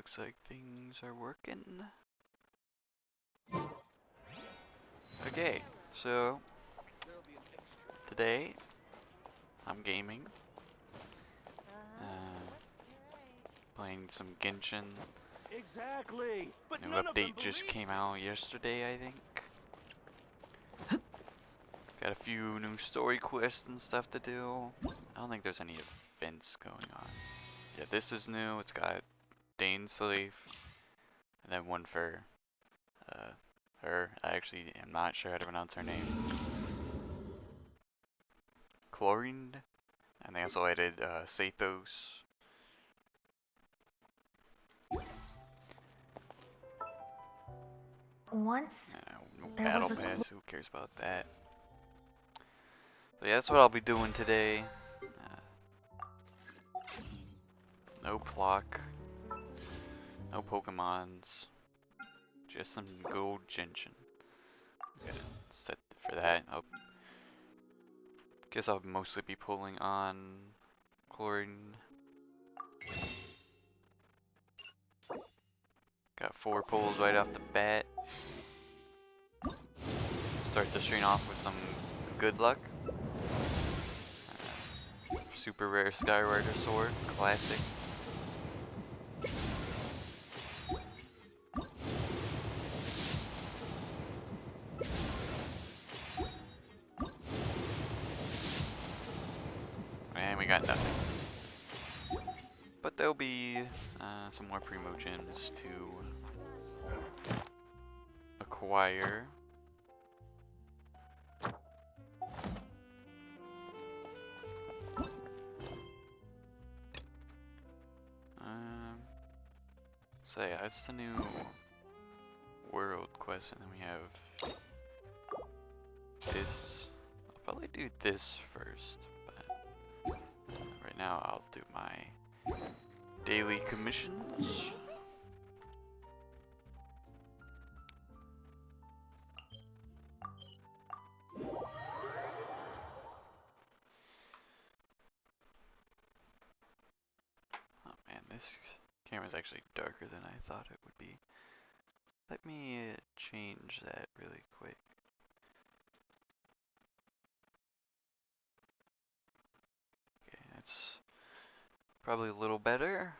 looks like things are working. Okay, so today I'm gaming, playing some Genshin. Exactly. But New none of them update just believe came me. out yesterday, I think. Got a few new story quests and stuff to do. I don't think there's any events going on. Yeah, this is new. It's got Dane's Slave, and then one for her. I actually am not sure how to pronounce her name. Chlorine, and they also added Sathos. Once No there battle was a pass. Who cares about that? So yeah, that's what I'll be doing today. No Plock, no Pokemons, just some gold genshin. Got set for that. Guess I'll mostly be pulling on Chlorine. Got 4 pulls right off the bat. Start the stream off with some good luck. Super rare Skyrider sword, classic. And we got nothing. But there'll be some more Primo gems to acquire. So yeah, that's the new world quest, and then we have this. I'll probably do this first, but right now I'll do my daily commissions. Oh man, this camera's actually darker than I thought it would be. Let me change that really quick. Okay, that's probably a little better.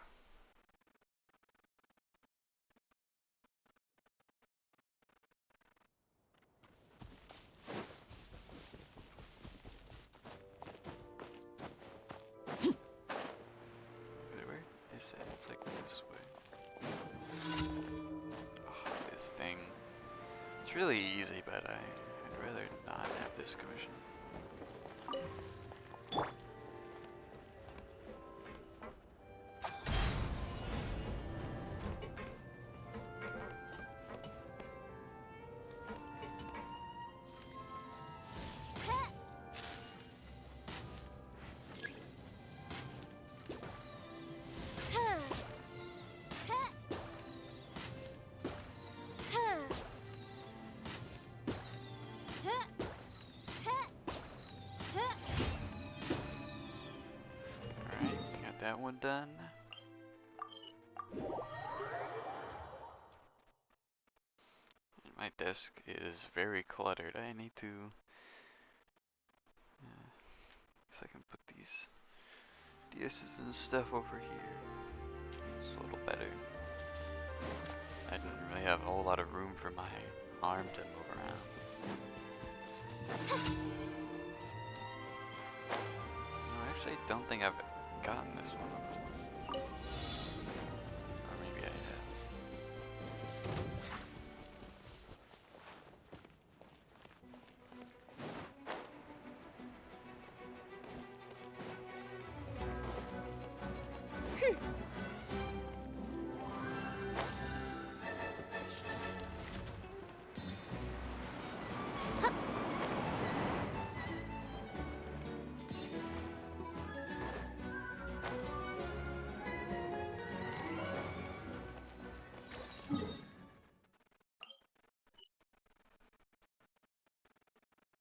Where is that? It's like this way. Oh, this thing. It's really easy, but I'd rather not have this commission. Alright, got that one done. And my desk is very cluttered. I need to... guess I can put these DSs and stuff over here. It's a little better. I didn't really have a whole lot of room for my arm to move around. No, actually, I don't think I've gotten this one before. Or maybe I have.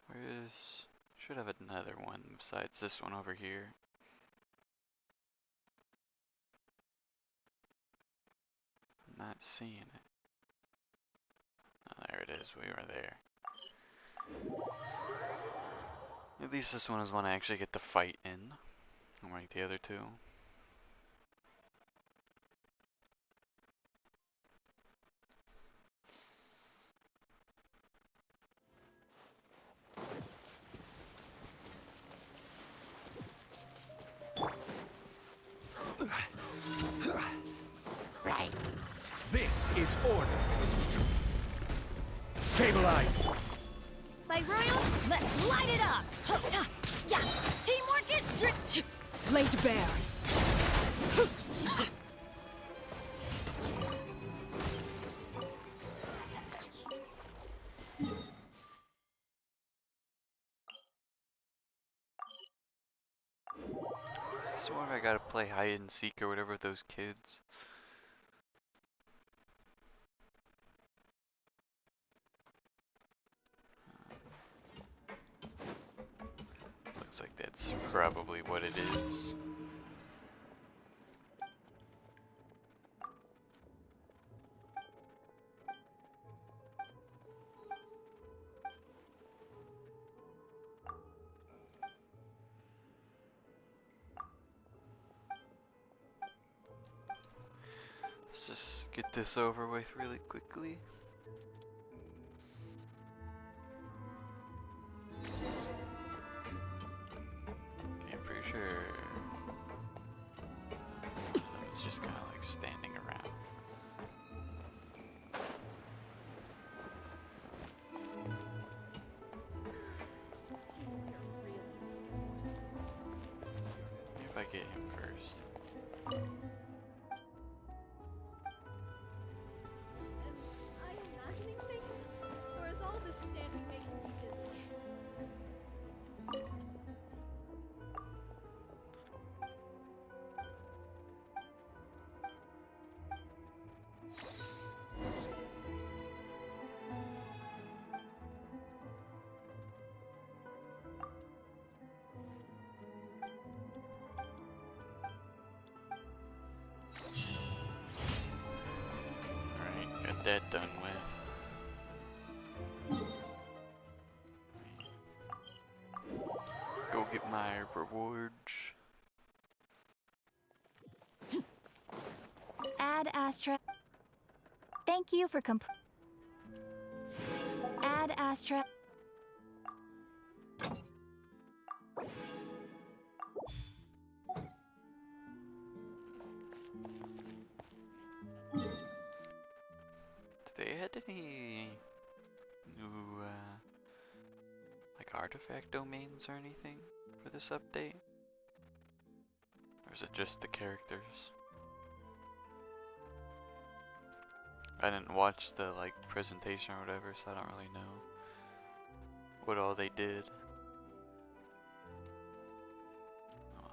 Where's... should have another one besides this one over here. not seeing it. Oh, there it is. We were there. At least this one is one I actually get to fight in, unlike the other two. Right. This is order. Stabilize. My royals, let's light it up! Yeah, teamwork is laid bare. Is this one where I gotta play hide and seek or whatever with those kids? Looks like that's probably what it is. Let's just get this over with really quickly. Okay, I'm pretty sure I was just kind of like standing around. Maybe if I get him first. Am I imagining things? Or is all this standing making me dizzy? Alright, got that done with. Go get my rewards. Add Astra. Thank you for Add Astra. Did they had any new like artifact domains or anything for this update? Or is it just the characters? I didn't watch the like presentation or whatever, so I don't really know what all they did. Oh,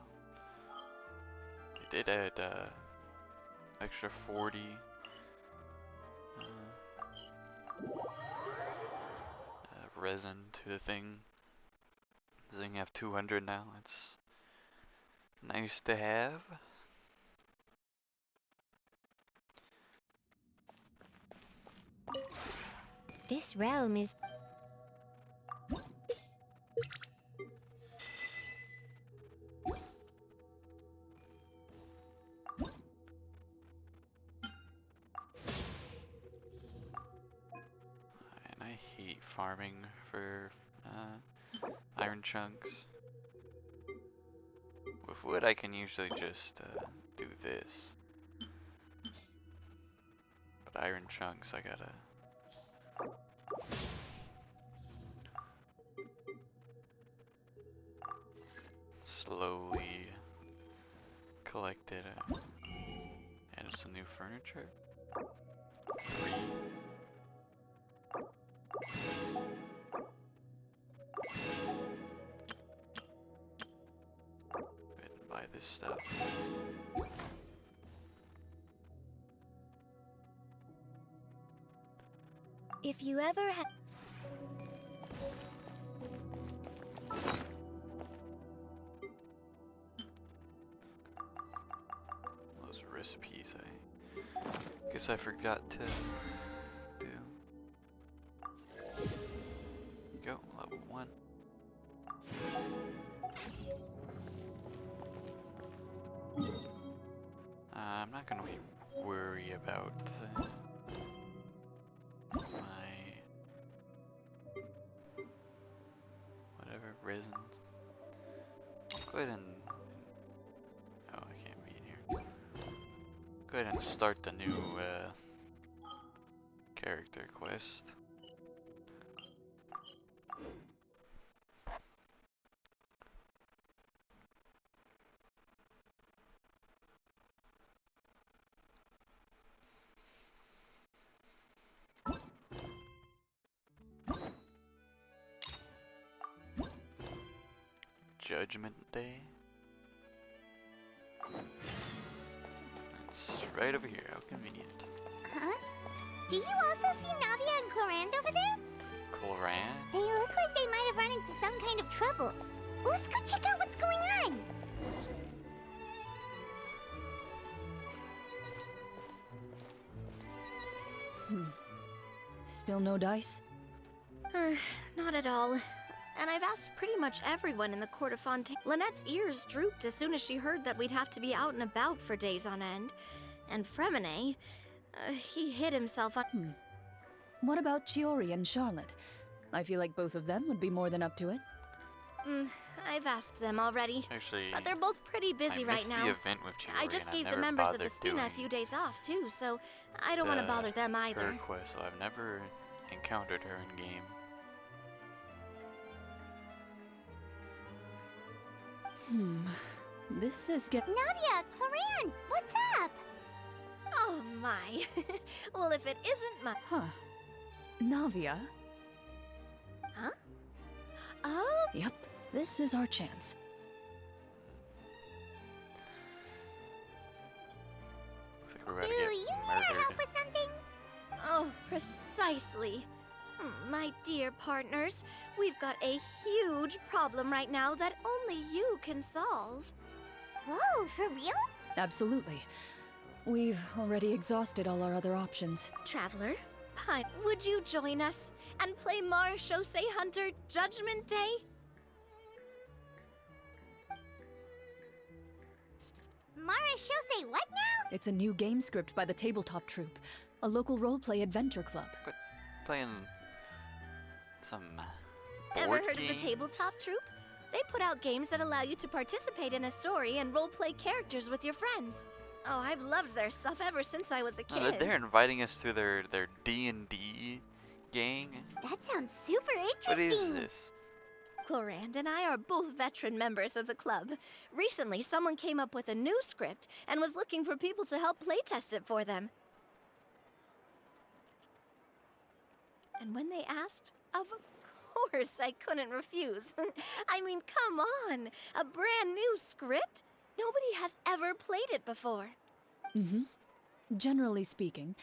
they did add extra 40 resin to the thing. Does it have 200 now? It's nice to have. This realm is. And I hate farming for iron chunks. With wood I can usually just do this. But iron chunks I gotta slowly collect it. And it's some new furniture. 3. Go ahead and buy this stuff. If you ever had. Those recipes I Guess I forgot to do. Go, level 1. I'm not gonna worry about my whatever resins. Go ahead and oh, I can't be in here. Go ahead and start the new character quest. Judgment Day. It's right over here. How convenient. Huh? Do you also see Navia and Clorand over there? Cloran? They look like they might have run into some kind of trouble. Let's go check out what's going on. Still no dice? Not at all. And I've asked pretty much everyone in the court of Fontaine. Lynette's ears drooped as soon as she heard that we'd have to be out and about for days on end. And Fremine, he hid himself on... What about Chiori and Charlotte? I feel like both of them would be more than up to it. I've asked them already. Actually, But they're both pretty busy I right missed now. the event with Chiori, I just and gave I've the never members of the bothered Spina a doing few days off too, so I don't want to bother them either. her quest, so I've never encountered her in game. This is Navia, Clorand, what's up? Oh my. Well, if it isn't my... Huh. Navia? Huh? Oh, Yep, this is our chance. Looks like we're about Do to get you want to help murdered. with something? oh, precisely. My dear partners, we've got a huge problem right now that only you can solve. Whoa, for real? Absolutely. We've already exhausted all our other options. Traveler, Pine, would you join us and play Marechaussee Hunter Judgment Day? Marechaussee what now? It's a new game script by the Tabletop Troupe, a local roleplay adventure club. Playing some Ever board heard of the game? Tabletop Troupe? They put out games that allow you to participate in a story and roleplay characters with your friends. Oh, I've loved their stuff ever since I was a No, kid. they're inviting us to their D&D gang. That sounds super interesting. What is this? Clorand and I are both veteran members of the club. Recently, someone came up with a new script and was looking for people to help playtest it for them. And when they asked, of course I couldn't refuse. I mean, come on, a brand new script? Nobody has ever played it before. Generally speaking,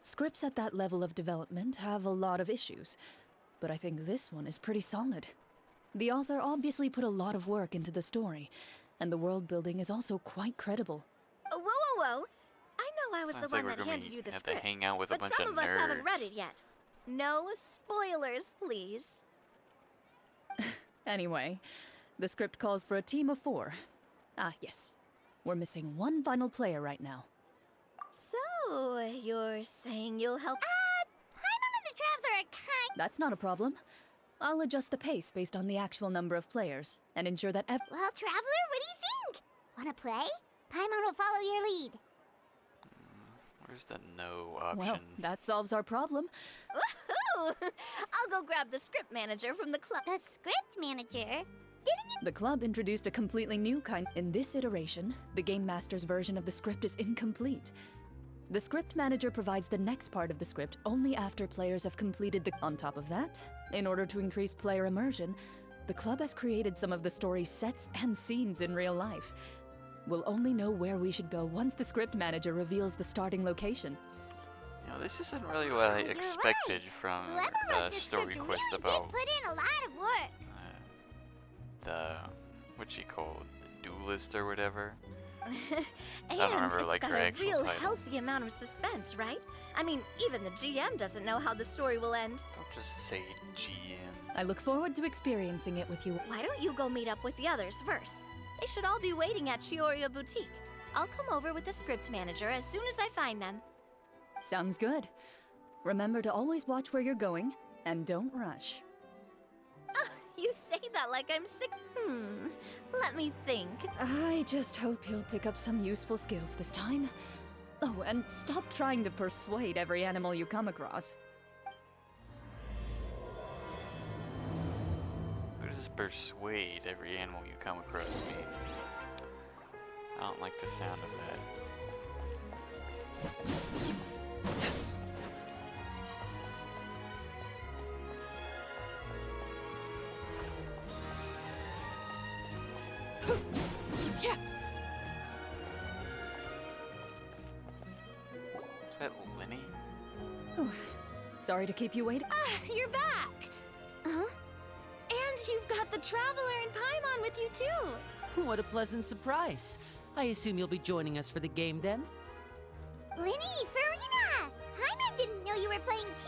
scripts at that level of development have a lot of issues, but I think this one is pretty solid. The author obviously put a lot of work into the story, and the world building is also quite credible. Whoa, whoa, whoa. I know I was Sounds the like one we're that gonna handed you the have to script, hang out with a but bunch some of of us haven't read nerds. it yet. No spoilers, please. Anyway, the script calls for a team of 4. Ah, yes. We're missing one final player right now. So, you're saying you'll help? Paimon and the Traveler are kind. That's not a problem. I'll adjust the pace based on the actual number of players, and ensure that Well, Traveler, what do you think? Wanna play? Paimon will follow your lead. Where's the no option? Well, that solves our problem. Woohoo! I'll go grab the script manager from the club. The script manager? The club introduced a completely new kind. In this iteration, the Game Master's version of the script is incomplete. The script manager provides the next part of the script only after players have completed the... On top of that, in order to increase player immersion, the club has created some of the story's sets and scenes in real life. We'll only know where we should go once the script manager reveals the starting location. You know, this isn't really what I You're expected right. from Whoever the wrote this story script quest really about did put in a lot of work. the what's she called, the duelist or whatever. And don't remember, like, it's her got a actual real title. healthy amount of suspense, right? I mean, even the GM doesn't know how the story will end. Don't just say GM. I look forward to experiencing it with you. Why don't you go meet up with the others first? They should all be waiting at Chioria Boutique. I'll come over with the script manager as soon as I find them. Sounds good. Remember to always watch where you're going, and don't rush. You say that like I'm sick. Let me think. I just hope you'll pick up some useful skills this time. Oh, and stop trying to persuade every animal you come across. Who does persuade every animal you come across me? I don't like the sound of that. Yeah. Is that Lenny? Oh, sorry to keep you waiting. You're back! Huh? And you've got the Traveler and Paimon with you too! What a pleasant surprise. I assume you'll be joining us for the game then? Linny, Farina! Paimon didn't know you were playing too.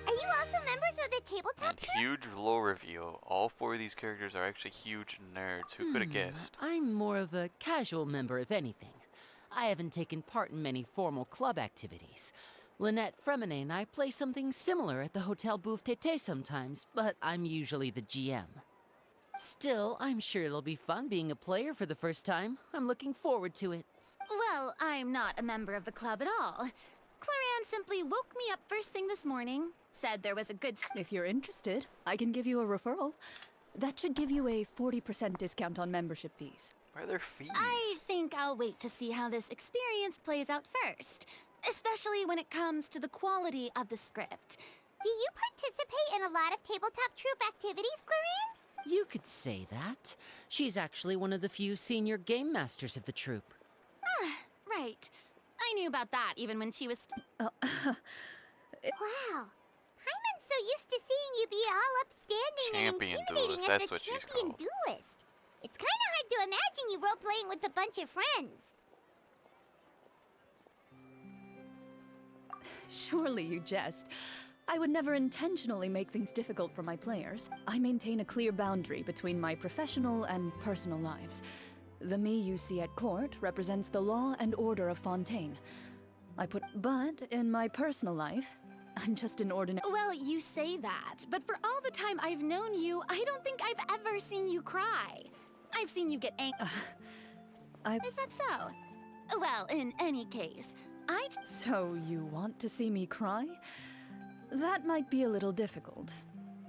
Are you also members of the tabletop And huge lore reveal. All four of these characters are actually huge nerds. Who could have guessed? I'm more of a casual member, if anything. I haven't taken part in many formal club activities. Lynette, Fremine, and I play something similar at the Hotel Bouffe Tété sometimes, but I'm usually the GM. Still, I'm sure it'll be fun being a player for the first time. I'm looking forward to it. Well, I'm not a member of the club at all. Clarianne simply woke me up first thing this morning, said there was a good If you're interested, I can give you a referral. That should give you a 40% discount on membership fees. Where are their fees? I think I'll wait to see how this experience plays out first, especially when it comes to the quality of the script. Do you participate in a lot of tabletop troupe activities, Clarianne? You could say that. She's actually one of the few senior game masters of the troupe. Right. I knew about that even when she was. Wow. Paimon's so used to seeing you be all upstanding Champion and intimidating duelist, as that's a what she's champion called. duelist. It's kind of hard to imagine you role-playing with a bunch of friends. Surely you jest. I would never intentionally make things difficult for my players. I maintain a clear boundary between my professional and personal lives. The me you see at court represents the law and order of Fontaine. But in my personal life, I'm just an ordinary. Well, you say that, but for all the time I've known you, I don't think I've ever seen you cry. I've seen you get angry. Is that so? Well, in any case, So you want to see me cry? That might be a little difficult.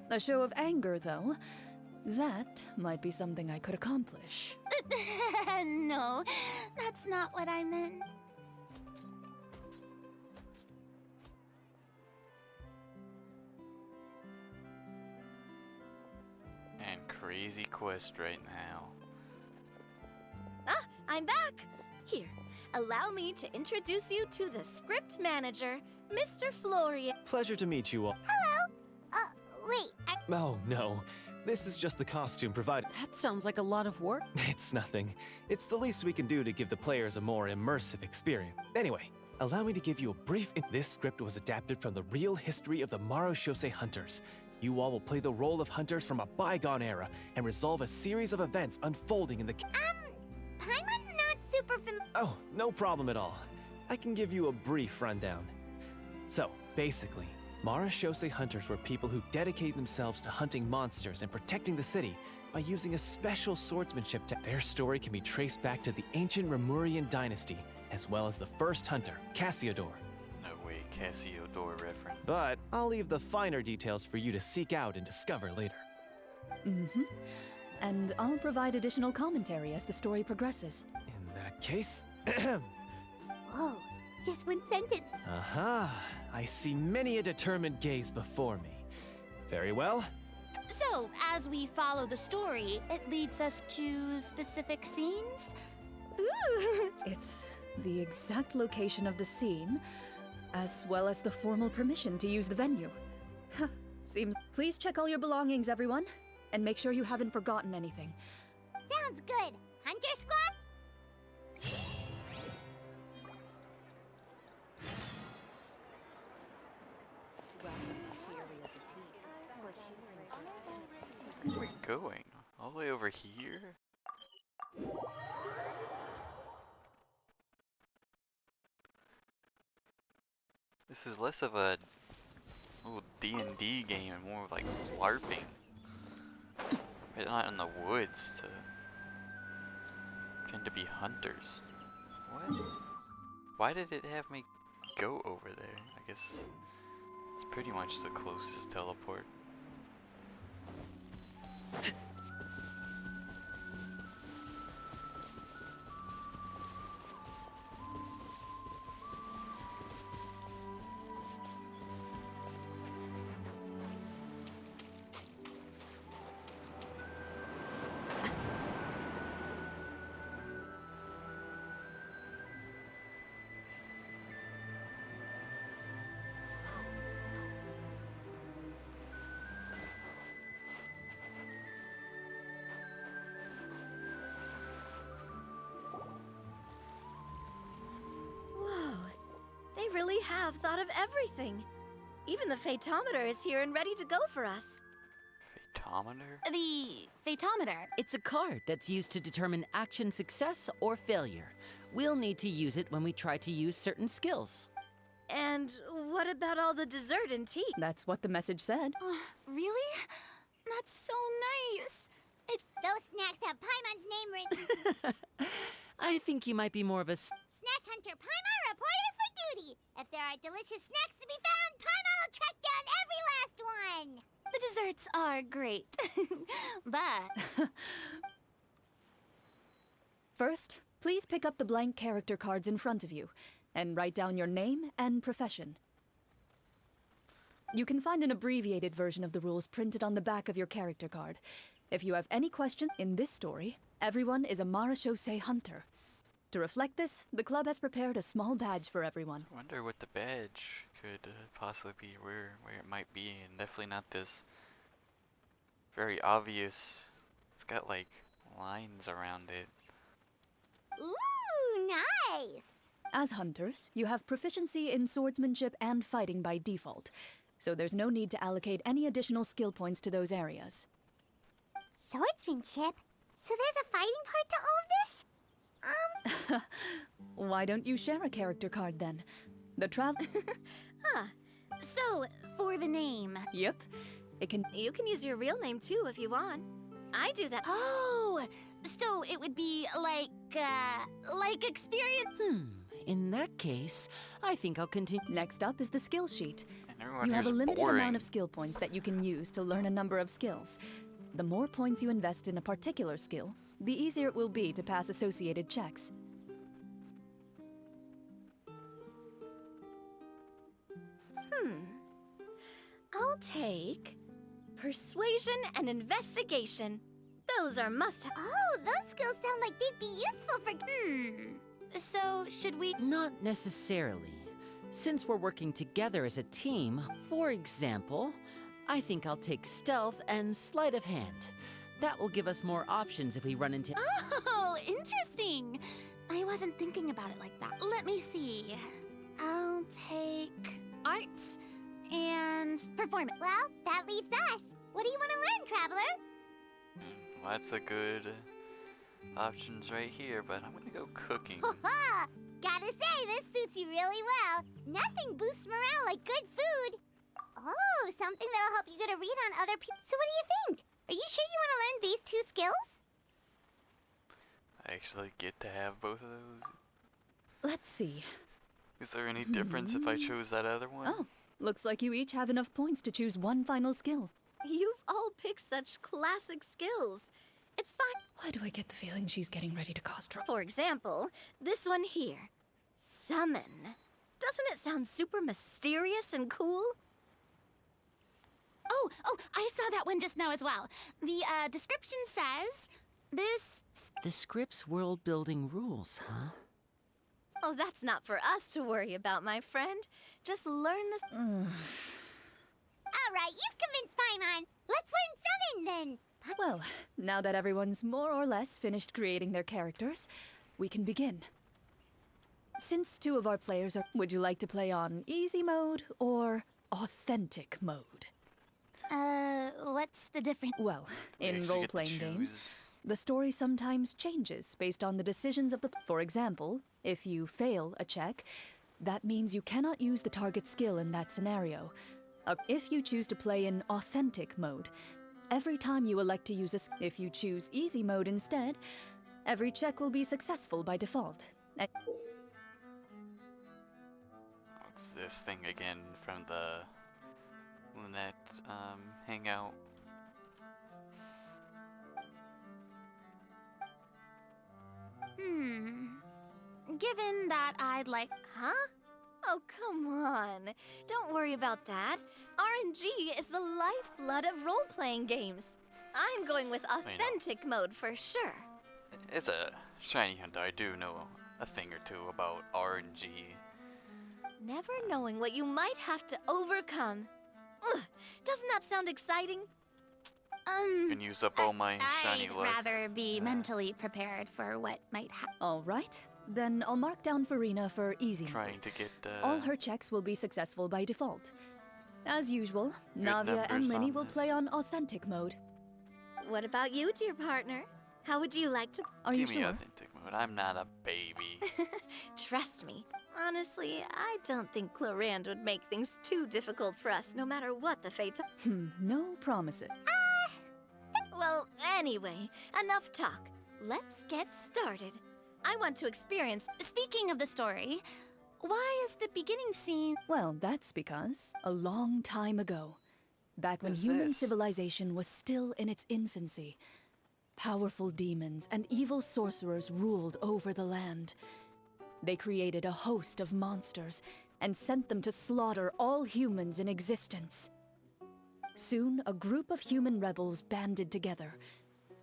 A show of anger, though, that might be something I could accomplish. No, that's not what I meant. And crazy quest right now. I'm back! Here, allow me to introduce you to the script manager, Mr. Florian. Pleasure to meet you all. Wait, Oh, no. This is just the costume provided. That sounds like a lot of work. It's nothing. It's the least we can do to give the players a more immersive experience. Anyway, allow me to give you a brief. This script was adapted from the real history of the Marushose hunters. You all will play the role of hunters from a bygone era and resolve a series of events unfolding in the. Paimon's not super Oh, no problem at all. I can give you a brief rundown. So, basically, Marushose hunters were people who dedicate themselves to hunting monsters and protecting the city by using a special swordsmanship. Their story can be traced back to the ancient Remurian dynasty, as well as the first hunter, Cassiodor. No way, Cassiodor reference. But I'll leave the finer details for you to seek out and discover later. Mm-hmm. And I'll provide additional commentary as the story progresses. In that case, Whoa, just one sentence. aha, I see many a determined gaze before me. Very well. So, as we follow the story, it leads us to specific scenes? Ooh! It's the exact location of the scene, as well as the formal permission to use the venue. Huh, seems. Please check all your belongings, everyone, and make sure you haven't forgotten anything. Sounds good. Hunter Squad? Where are we going? All the way over here? This is less of a little D&D game and more of like LARPing. We're not in the woods to pretend to be hunters. What? Why did it have me go over there? I guess it's pretty much the closest teleport. Whoa, they really have thought of everything. Even the Phaetometer is here and ready to go for us. Phaetometer? The Phaetometer. It's a card that's used to determine action success or failure. We'll need to use it when we try to use certain skills. And what about all the dessert and tea? That's what the message said. Really? That's so nice. Those snacks have Paimon's name written. I think you might be more of a Snack Hunter Paimon reported for duty. If there are delicious snacks to be found, Paimon will track down every last one. The desserts are great. But First, please pick up the blank character cards in front of you and write down your name and profession. You can find an abbreviated version of the rules printed on the back of your character card. If you have any questions in this story, everyone is a Marachose hunter. To reflect this, the club has prepared a small badge for everyone. I wonder what the badge could possibly be, where it might be, and definitely not this very obvious. It's got like lines around it. Ooh, nice. As hunters, you have proficiency in swordsmanship and fighting by default, so there's no need to allocate any additional skill points to those areas. Swordsmanship? So there's a fighting part to all of this? Why don't you share a character card then? The travel. so, for the name. Yep. It can. You can use your real name too if you want. I do that. Oh, so it would be like experience. In that case, I think I'll continue. Next up is the skill sheet. And everyone You have a here's limited boring. amount of skill points that you can use to learn a number of skills. The more points you invest in a particular skill, the easier it will be to pass associated checks. I'll take persuasion and investigation. Those are must-have. Oh, those skills sound like they'd be useful for... So, should we... Not necessarily. Since we're working together as a team, for example, I think I'll take stealth and sleight of hand. That will give us more options if we run into... Oh, interesting. I wasn't thinking about it like that. Let me see. I'll take arts and performance. Well, that leaves us. What do you want to learn, Traveler? Lots of good options right here, but I'm gonna go cooking. Ha! Gotta say, this suits you really well. Nothing boosts morale like good food. Oh, something that'll help you get a read on other people. So what do you think? Are you sure you want to learn these two skills? I actually get to have both of those. Let's see. Is there any difference if I chose that other one? Oh, looks like you each have enough points to choose one final skill. You've all picked such classic skills. It's fine. Why do I get the feeling she's getting ready to cause trouble? For example, this one here. Summon. Doesn't it sound super mysterious and cool? Oh, I saw that one just now as well. The description says this. The script's world-building rules, huh? Oh, that's not for us to worry about, my friend. Just learn this. All right, you've convinced Paimon. Let's learn Summon then. Well, now that everyone's more or less finished creating their characters, we can begin. Since 2 of our players are... Would you like to play on easy mode or authentic mode? What's the difference? Well, We in actually get to role-playing games, choose. the story sometimes changes based on the decisions of the... For example, if you fail a check, that means you cannot use the target skill in that scenario. If you choose to play in authentic mode, every time you elect to use a... If you choose easy mode instead, every check will be successful by default. What's this thing again from the Lynette hangout? Given that I'd like... Huh? Oh, come on. Don't worry about that. RNG is the lifeblood of role-playing games. I'm going with authentic mode for sure. As a shiny hunter, I do know a thing or two about RNG. Never knowing what you might have to overcome. Ugh, doesn't that sound exciting? You can use up all my shiny I'd luck. rather be mentally prepared for what might happen. All right, then I'll mark down Farina for easy Trying mode. to get All her checks will be successful by default. As usual, Navia and numbers Linny on will this. play on authentic mode. What about you, dear partner? How would you like to... Are you Give me sure? authentic mode. I'm not a baby. Trust me. Honestly, I don't think Clorand would make things too difficult for us, no matter what the fate... No promises. Well, anyway, enough talk. Let's get started. I want to experience... Speaking of the story, why is the beginning scene... Well, that's because a long time ago, back when What is human this? civilization was still in its infancy, powerful demons and evil sorcerers ruled over the land. They created a host of monsters and sent them to slaughter all humans in existence. Soon, a group of human rebels banded together.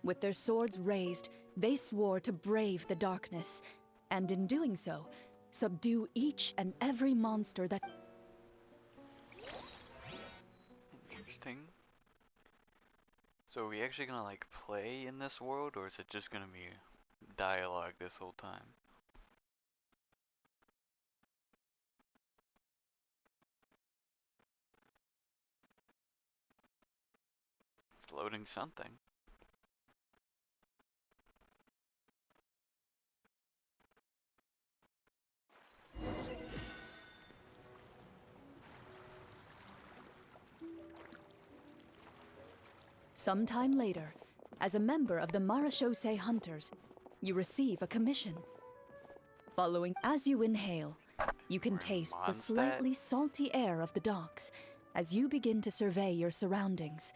With their swords raised, they swore to brave the darkness, and in doing so, subdue each and every monster that... Interesting. So are we actually gonna like play in this world, or is it just gonna be dialogue this whole time? It's loading something. Sometime later, as a member of the Marachose Hunters, you receive a commission. Following, as you inhale, you can taste the Mondstadt? slightly salty air of the docks as you begin to survey your surroundings.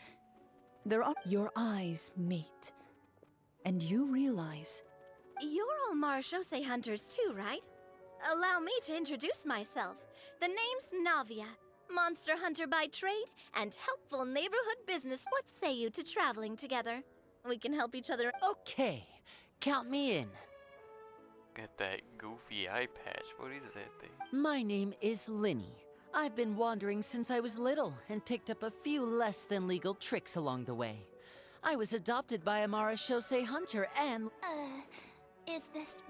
Your eyes meet, and you realize You're all Marachose hunters too, right? Allow me to introduce myself. The name's Navia, monster hunter by trade and helpful neighborhood business. What say you to traveling together? We can help each other. Okay, count me in. Got that goofy eye patch. What is that thing? My name is Linny. I've been wandering since I was little and picked up a few less than legal tricks along the way. I was adopted by a Marachose hunter and... is this...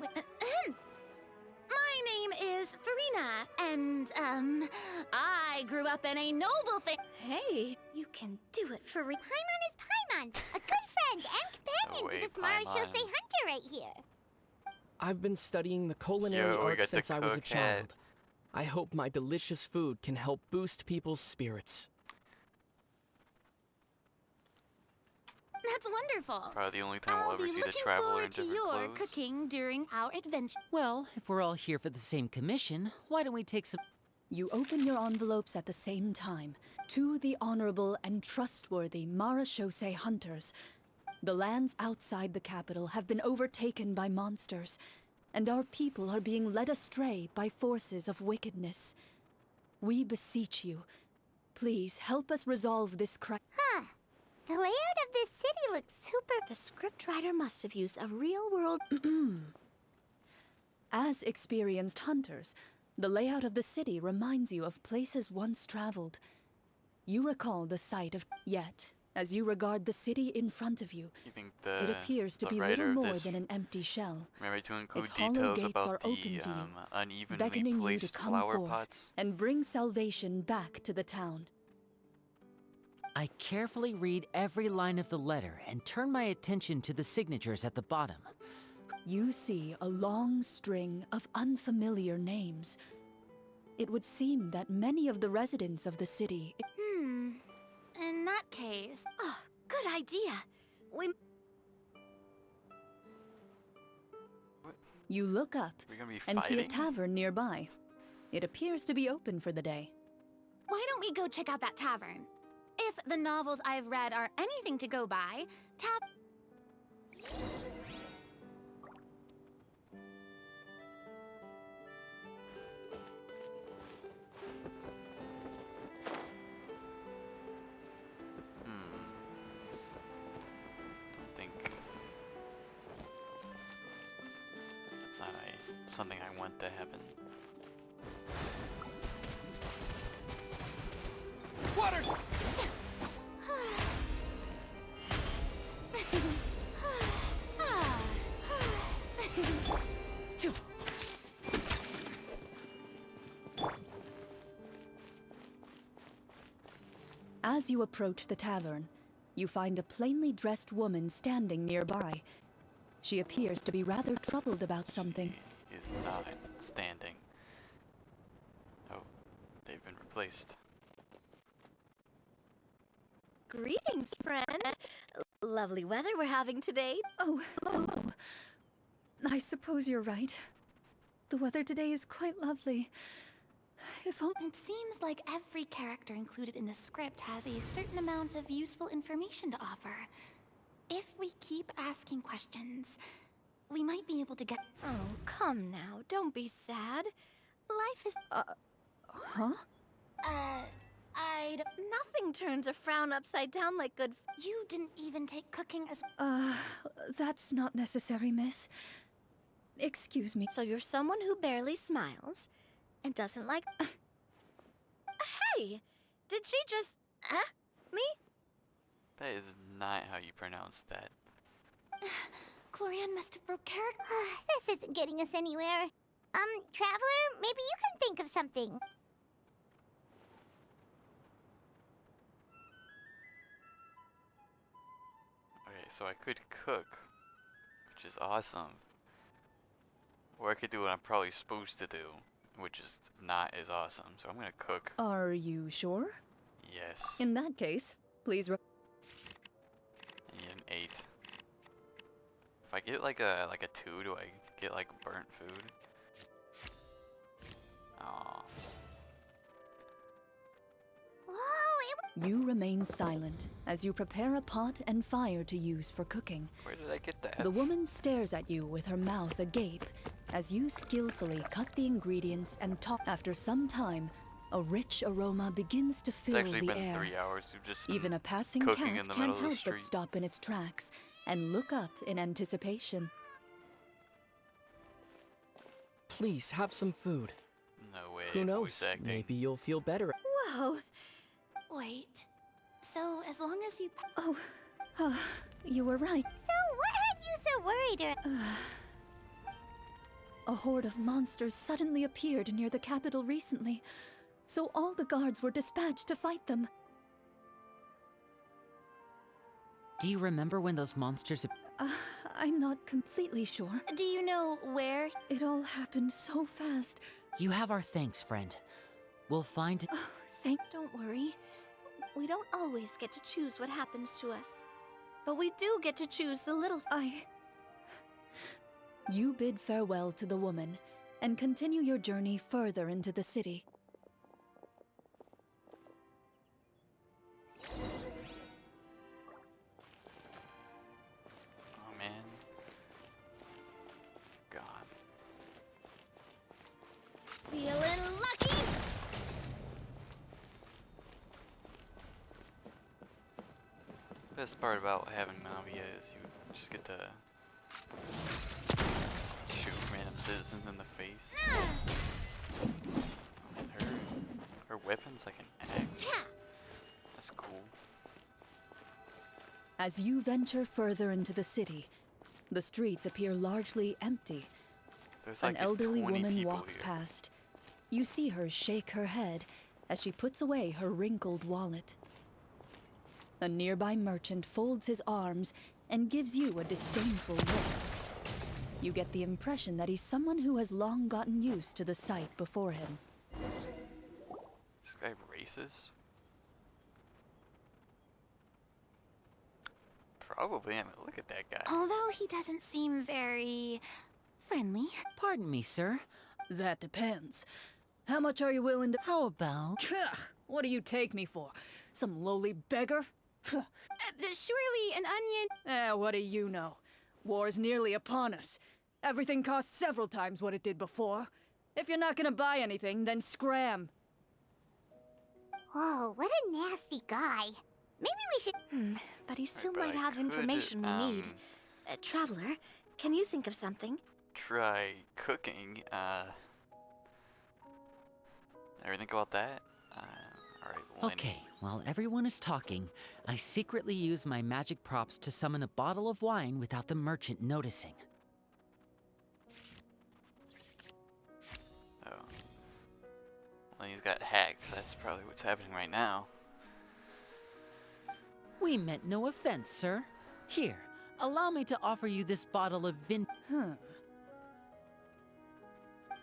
My name is Farina, and, I grew up in a noble Hey, you can do it for real. Paimon is Paimon, a good friend and companion way, to this Marachose Paimon. hunter right here. I've been studying the culinary Yo, we got arts the since I was a cook child. hat. I hope my delicious food can help boost people's spirits. That's wonderful. Probably the only time we'll I'll ever be see the looking traveler in forward to different your clothes. cooking during our adventure. Well, if we're all here for the same commission, why don't we take some... you open your envelopes at the same time. To the honorable and trustworthy Marachose Hunters, the lands outside the capital have been overtaken by monsters, and our people are being led astray by forces of wickedness. We beseech you, please help us resolve this crisis. Huh. The layout of this city looks super... The scriptwriter must have used a real-world... As experienced hunters, the layout of the city reminds you of places once traveled. You recall the sight of... Yet, As you regard the city in front of you, You think it appears to the be writer little of more this than an empty shell, remember to include its hollow details gates about are the open to you, unevenly beckoning you to placed come flower forth pots? and bring salvation back to the town. I carefully read every line of the letter and turn my attention to the signatures at the bottom. You see a long string of unfamiliar names. It would seem that many of the residents of the city. In that case, Oh, good idea. You look up We're gonna be and see a fighting? tavern nearby. It appears to be open for the day. why don't we go check out that tavern? If the novels I've read are anything to go by, Don't think that's not something I want to happen. Water! As you approach the tavern, you find a plainly dressed woman standing nearby. She appears to be rather troubled about something. Is not standing. Oh, they've been replaced. Greetings, friend. Lovely weather we're having today. Oh, hello. I suppose you're right. The weather today is quite lovely. If only... it seems like every character included in the script has a certain amount of useful information to offer. If we keep asking questions, we might be able to get... Oh, come now. Don't be sad. Life is... Huh? Nothing turns a frown upside down like good... You didn't even take cooking as... That's not necessary, miss. Excuse me. So you're someone who barely smiles and doesn't like... Hey! Did she just... me? That is not how you pronounce that. Chlorianne must have broke character. This isn't getting us anywhere. Traveler, maybe you can think of something. Okay, so I could cook, which is awesome. Or I could do what I'm probably supposed to do, which is not as awesome. So I'm gonna cook. Are you sure? Yes. In that case, please... An 8. If I get like a 2, do I get like burnt food? Aw. Whoa, You remain silent as you prepare a pot and fire to use for cooking. Where did I get that? The woman stares at you with her mouth agape as you skillfully cut the ingredients and top. After some time, a rich aroma begins to It's fill actually the been air. 3 hours. We've just Even a passing cooking cat in the can't middle of the help but street. stop in its tracks and look up in anticipation. Please have some food. No way. Who knows? Voice acting. Maybe you'll feel better. Whoa. Wait. So, as long as you... Oh, you were right. so what had you so worried? A horde of monsters suddenly appeared near the capital recently, so all the guards were dispatched to fight them. Do you remember when those monsters... I'm not completely sure. Do you know where? It all happened so fast. You have our thanks, friend. We'll find... Don't worry. We don't always get to choose what happens to us. But we do get to choose the little... You bid farewell to the woman and continue your journey further into the city. Oh man. God. Feeling lucky! Best part about having Navia is you just get to shoot random citizens in the face. And her weapon's like an axe. That's cool. As you venture further into the city, the streets appear largely empty. There's An like elderly 20 woman people walks here. past. You see her shake her head as she puts away her wrinkled wallet. A nearby merchant folds his arms and gives you a disdainful look. You get the impression that he's someone who has long gotten used to the sight before him. This guy racist? Probably. I mean, look at that guy. Although he doesn't seem very friendly. Pardon me, sir. That depends. How much are you willing to... How about... What do you take me for? Some lowly beggar? Surely an onion. What do you know? War's nearly upon us. Everything costs several times what it did before. If you're not gonna buy anything, then scram. Whoa, what a nasty guy. Maybe we should. But he still But might I have could, information we need. Traveler, can you think of something? Try cooking. Ever think about that? Alright, Lenny. Okay, while everyone is talking, I secretly use my magic props to summon a bottle of wine without the merchant noticing. Oh. Lenny's got hacks. That's probably what's happening right now. We meant no offense, sir. Here, allow me to offer you this bottle of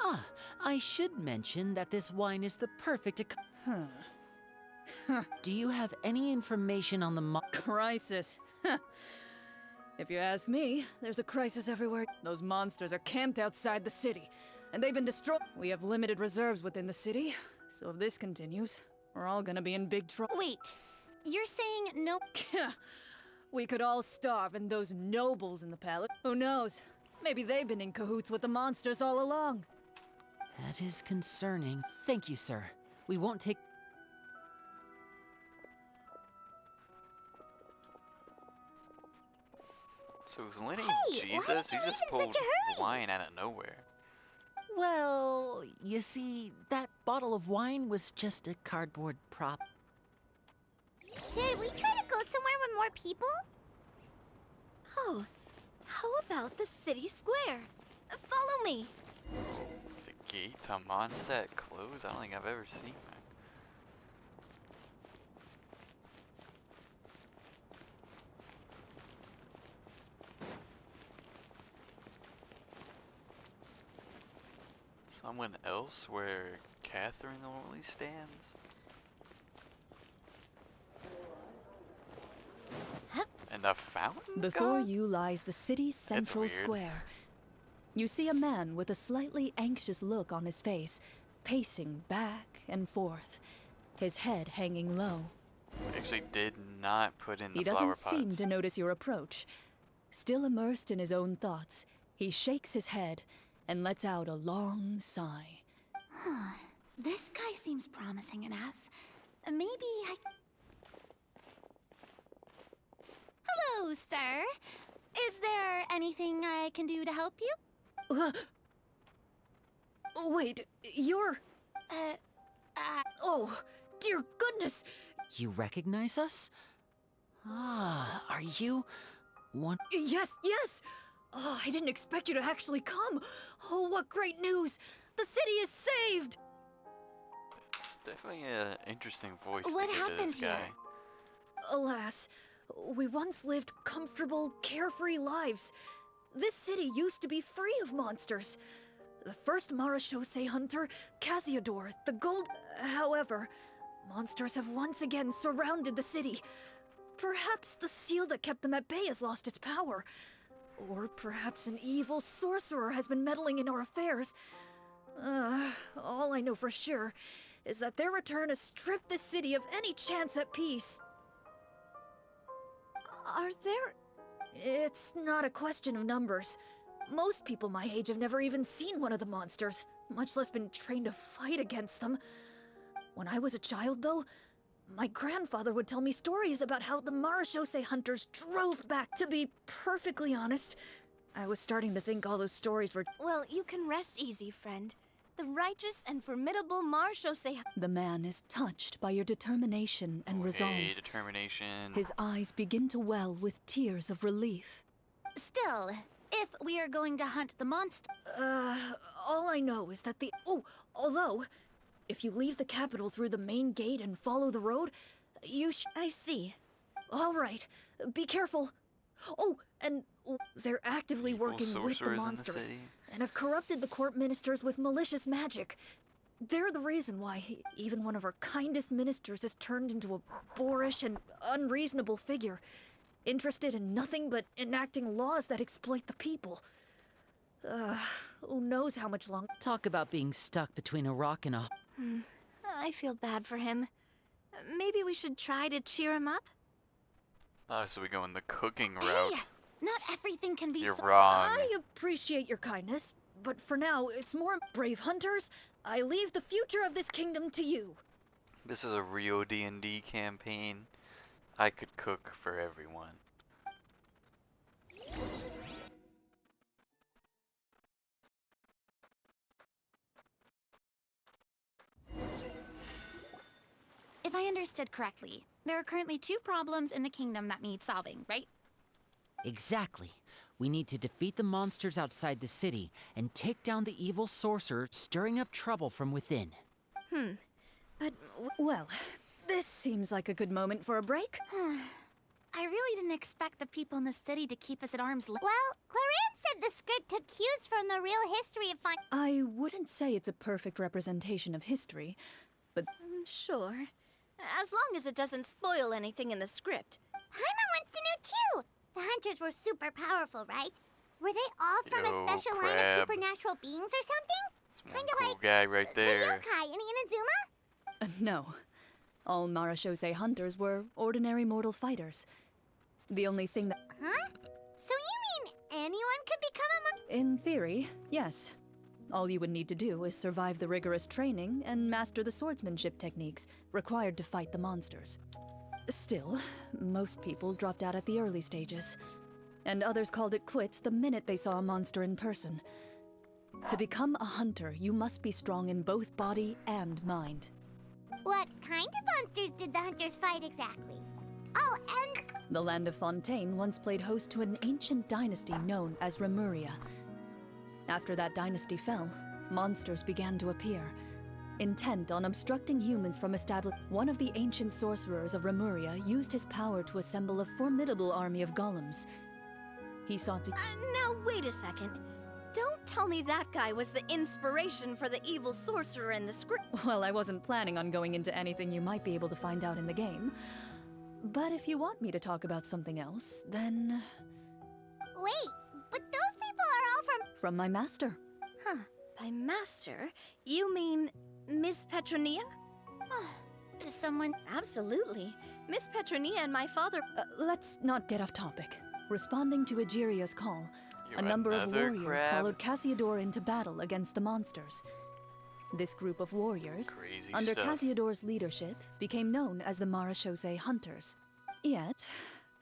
Ah, I should mention that this wine is the perfect Do you have any information on the Crisis. If you ask me, there's a crisis everywhere. Those monsters are camped outside the city, and they've been destroyed. We have limited reserves within the city, so if this continues, we're all gonna be in big trouble. Wait, you're saying no? We could all starve, and those nobles in the palace, who knows? Maybe they've been in cahoots with the monsters all along. That is concerning. Thank you, sir. We won't take... So is Lenny Hey, why Jesus? did He you just leave in pulled such a hurry? wine out of nowhere. Well, you see, that bottle of wine was just a cardboard prop. Should we try to go somewhere with more people? Oh, how about the city square? Follow me. The gate to Mondstadt closed? I don't think I've ever seen that. Someone else where Catherine normally stands? And the fountains Before gone? you lies the city's central weird. square. You see a man with a slightly anxious look on his face, pacing back and forth, his head hanging low. Actually did not put in the He flower doesn't seem pots. to notice your approach. Still immersed in his own thoughts, he shakes his head and lets out a long sigh. This guy seems promising enough. Maybe I... Hello, sir. Is there anything I can do to help you? Wait, you're... Uh, Oh, dear goodness! You recognize us? Ah, are you one? Yes, yes! Oh, I didn't expect you to actually come. Oh, what great news! The city is saved! It's definitely an interesting voice What to give to happened this guy. here? Alas, we once lived comfortable, carefree lives. This city used to be free of monsters. The first Marachose hunter, Casiodor, the gold... However, monsters have once again surrounded the city. Perhaps the seal that kept them at bay has lost its power. Or perhaps an evil sorcerer has been meddling in our affairs. All I know for sure is that their return has stripped the city of any chance at peace. Are there... It's not a question of numbers. Most people my age have never even seen one of the monsters, much less been trained to fight against them. When I was a child, though, my grandfather would tell me stories about how the Marachose hunters drove back. To be perfectly honest, I was starting to think all those stories were... Well, you can rest easy, friend. The righteous and formidable Marshose. The man is touched by your determination and resolve. Hey, determination. His eyes begin to well with tears of relief. Still, if we are going to hunt the monster, All I know is that although, if you leave the capital through the main gate and follow the road, I see. All right, be careful. Oh, and they're actively Evil working with the sorcerers in the monsters city. and have corrupted the court ministers with malicious magic. They're the reason why even one of our kindest ministers has turned into a boorish and unreasonable figure, interested in nothing but enacting laws that exploit the people. Who knows how much longer? Talk about being stuck between a rock and a... I feel bad for him. Maybe we should try to cheer him up? Oh, so we go in the cooking route. hey, not everything can be You're so. wrong. I appreciate your kindness, but for now, it's more brave hunters. I leave the future of this kingdom to you. This is a real D&D campaign. I could cook for everyone. If I understood correctly, there are currently 2 problems in the kingdom that need solving, right? Exactly. We need to defeat the monsters outside the city and take down the evil sorcerer stirring up trouble from within. But Well, this seems like a good moment for a break. I really didn't expect the people in the city to keep us at arm's length. Well, Clarence said the script took cues from the real history of fun. I wouldn't say it's a perfect representation of history, but sure. As long as it doesn't spoil anything in the script. Paimon wants to know too. The hunters were super powerful, right? Were they all from Yo, a special line of crab. supernatural beings or something? This one Kinda cool like guy right The there. yokai in Inazuma? no. All Marashose hunters were ordinary mortal fighters. The only thing that... Huh? So you mean anyone could become a In theory, yes. All you would need to do is survive the rigorous training and master the swordsmanship techniques required to fight the monsters. Still, most people dropped out at the early stages, and others called it quits the minute they saw a monster in person. To become a hunter, you must be strong in both body and mind. What kind of monsters did the hunters fight exactly? Oh, and The land of Fontaine once played host to an ancient dynasty known as Remuria. After that dynasty fell, monsters began to appear, intent on obstructing humans from establishing. One of the ancient sorcerers of Remuria used his power to assemble a formidable army of golems. He sought to... Now, wait a second. Don't tell me that guy was the inspiration for the evil sorcerer in the script. Well, I wasn't planning on going into anything you might be able to find out in the game. But if you want me to talk about something else, then... wait, but those people are all From my master. Huh. By master, you mean Miss Petronia? Someone. Absolutely. Miss Petronia and my father... Let's not get off topic. Responding to Egeria's call, You're a number of another warriors crab. followed Cassiodor into battle against the monsters. This group of warriors, Crazy under stuff. Cassiodor's leadership, became known as the Marashose Hunters. Yet,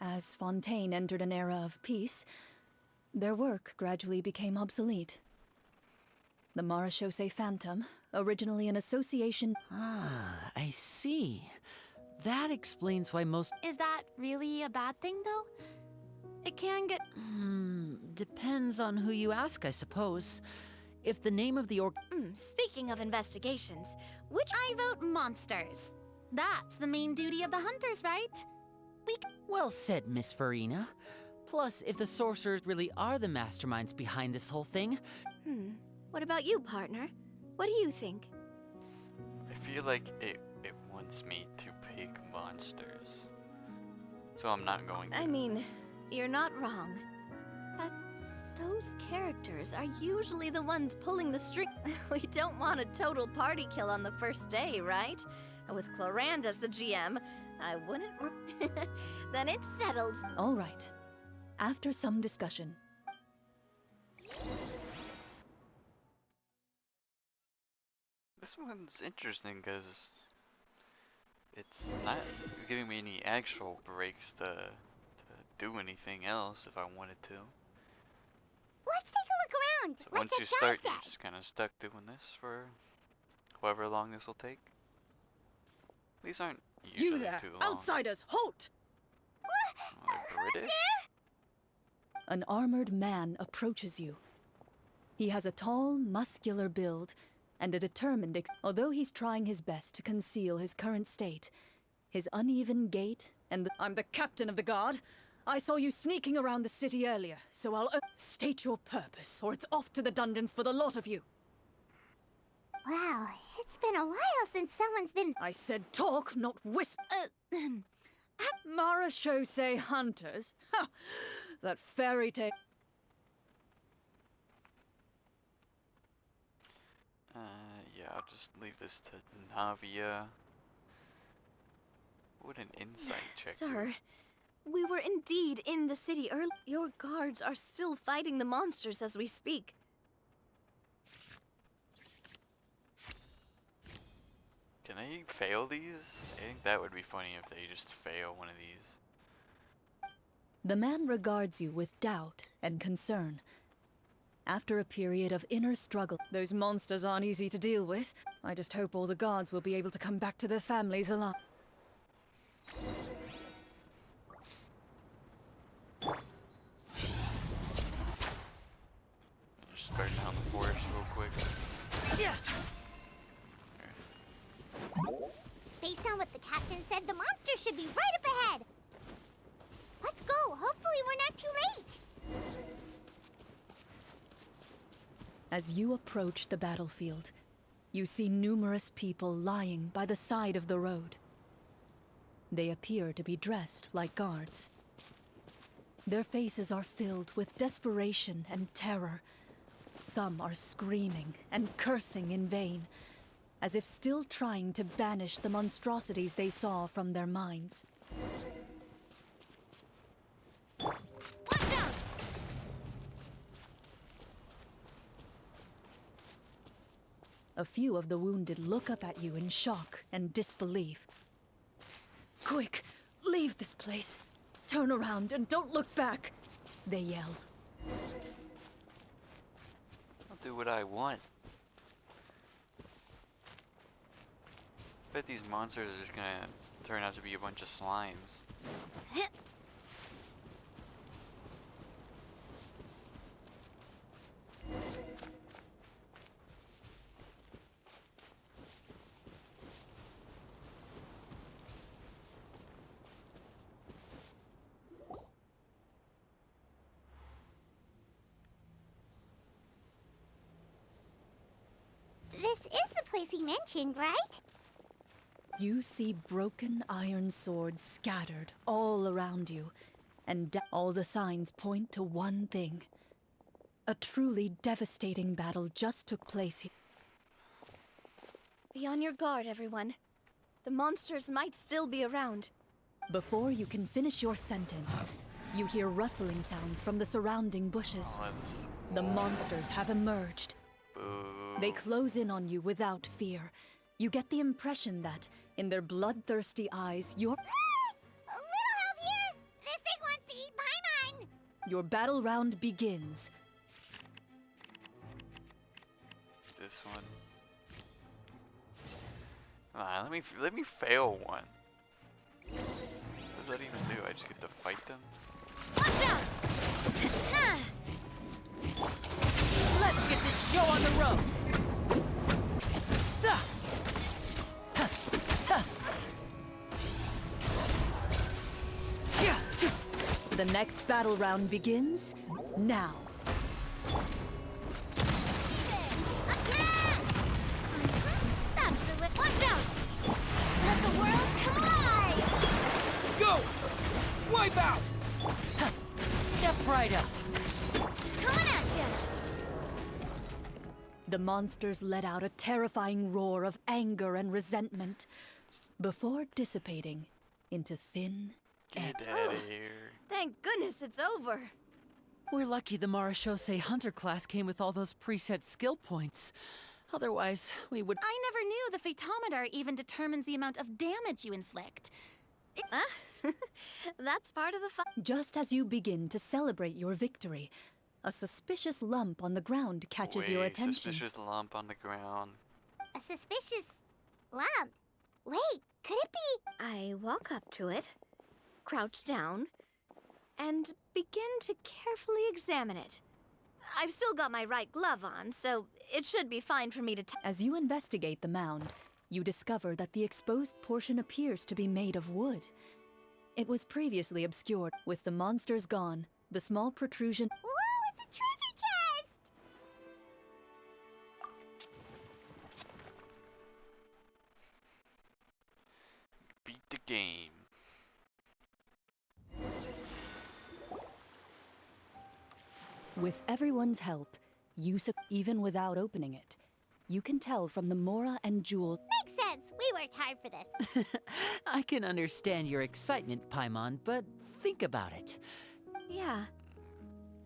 as Fontaine entered an era of peace, their work gradually became obsolete. The Marashose Phantom, originally an association... Ah, I see. That explains why most... Is that really a bad thing, though? It can get. Depends on who you ask, I suppose. If the name of the Speaking of investigations, which... I vote monsters. That's the main duty of the hunters, right? Well said, Miss Farina. Plus, if the sorcerers really are the masterminds behind this whole thing, What about you, partner? What do you think? I feel like it wants me to pick monsters. So I'm not going to. I mean, you're not wrong. But those characters are usually the ones pulling the string. We don't want a total party kill on the first day, right? With Clorand as the GM, I wouldn't... Then it's settled. All right. After some discussion, This one's interesting because it's not giving me any actual breaks to do anything else if I wanted to. Let's take a look around. land. So like once that you guy start, said. you're just kind of stuck doing this for however long this will take. These aren't You usually there, too long. outsiders, halt! Oh, they're British? An armored man approaches you. He has a tall, muscular build and a determined although he's trying his best to conceal his current state, his uneven gait and I'm the captain of the guard. I saw you sneaking around the city earlier, so I'll state your purpose, or it's off to the dungeons for the lot of you. Wow, it's been a while since someone's been. I said talk, not whisper. Marachose hunters? Ha! That fairy tale. Yeah, I'll just leave this to Navia. What an insight check. Sir, we were indeed in the city early. Your guards are still fighting the monsters as we speak. Can they fail these? I think that would be funny if they just fail one of these. The man regards you with doubt and concern. After a period of inner struggle, those monsters aren't easy to deal with. I just hope all the guards will be able to come back to their families alive. Just starting down the forest real quick. Based on what the captain said, the monster should be right up ahead. Let's go. Hopefully we're not too late. As you approach the battlefield, you see numerous people lying by the side of the road. They appear to be dressed like guards. Their faces are filled with desperation and terror. Some are screaming and cursing in vain, as if still trying to banish the monstrosities they saw from their minds. Watch out! A few of the wounded look up at you in shock and disbelief. Quick, leave this place. Turn around and don't look back, they yell. I'll do what I want. Bet these monsters are just gonna turn out to be a bunch of slimes. This is the place he mentioned, right? You see broken iron swords scattered all around you, and all the signs point to one thing. A truly devastating battle just took place here. Be on your guard, everyone. The monsters might still be around. Before you can finish your sentence, you hear rustling sounds from the surrounding bushes. Oh, that's... The monsters have emerged. Boo. They close in on you without fear. You get the impression that, in their bloodthirsty eyes, A little help here! This thing wants to eat Paimon! your battle round begins. This one. Let me fail one. What does that even do? I just get to fight them? Watch out! Let's get this show on the road! The next battle round begins now. That's the lip. Watch out! Let the world come alive! Go! Wipe out! Step right up! Coming at ya! The monsters let out a terrifying roar of anger and resentment before dissipating into thin air. Get out of here. Thank goodness it's over. We're lucky the Marachose Hunter class came with all those preset skill points. Otherwise, we would... I never knew the phytometer even determines the amount of damage you inflict. That's part of the fun. Just as you begin to celebrate your victory, A suspicious lump on the ground catches your Wait, attention. suspicious lump on the ground. A suspicious lump. Wait, could it be? I walk up to it, crouch down, and begin to carefully examine it. I've still got my right glove on, so it should be fine for me to As you investigate the mound, you discover that the exposed portion appears to be made of wood. It was previously obscured. With the monsters gone, the small protrusion. Whoa, it's a treasure chest! Beat the game. With everyone's help, even without opening it, you can tell from the Mora and Jewel. Makes sense. We worked hard for this. I can understand your excitement, Paimon, but think about it. Yeah.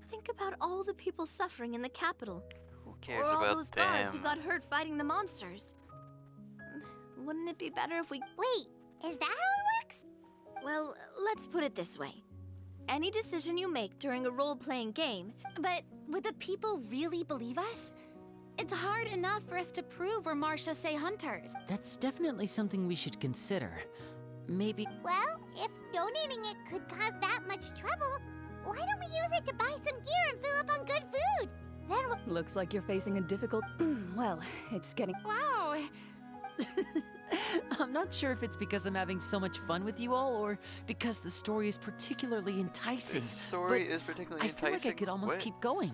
Think about all the people suffering in the capital. Who cares or all about those guards who them? got hurt fighting the monsters. Wouldn't it be better if we... Wait, is that how it works? Well, let's put it this way. Any decision you make during a role-playing game... But would the people really believe us? It's hard enough for us to prove we're Marcia Say hunters. That's definitely something we should consider. Maybe. Well, if donating it could cause that much trouble, why don't we use it to buy some gear and fill up on good food? Then we'll... Looks like you're facing a difficult. Well, it's getting. Wow. I'm not sure if it's because I'm having so much fun with you all, or because the story is particularly enticing. This story but is particularly I feel enticing. like I could almost What? keep going.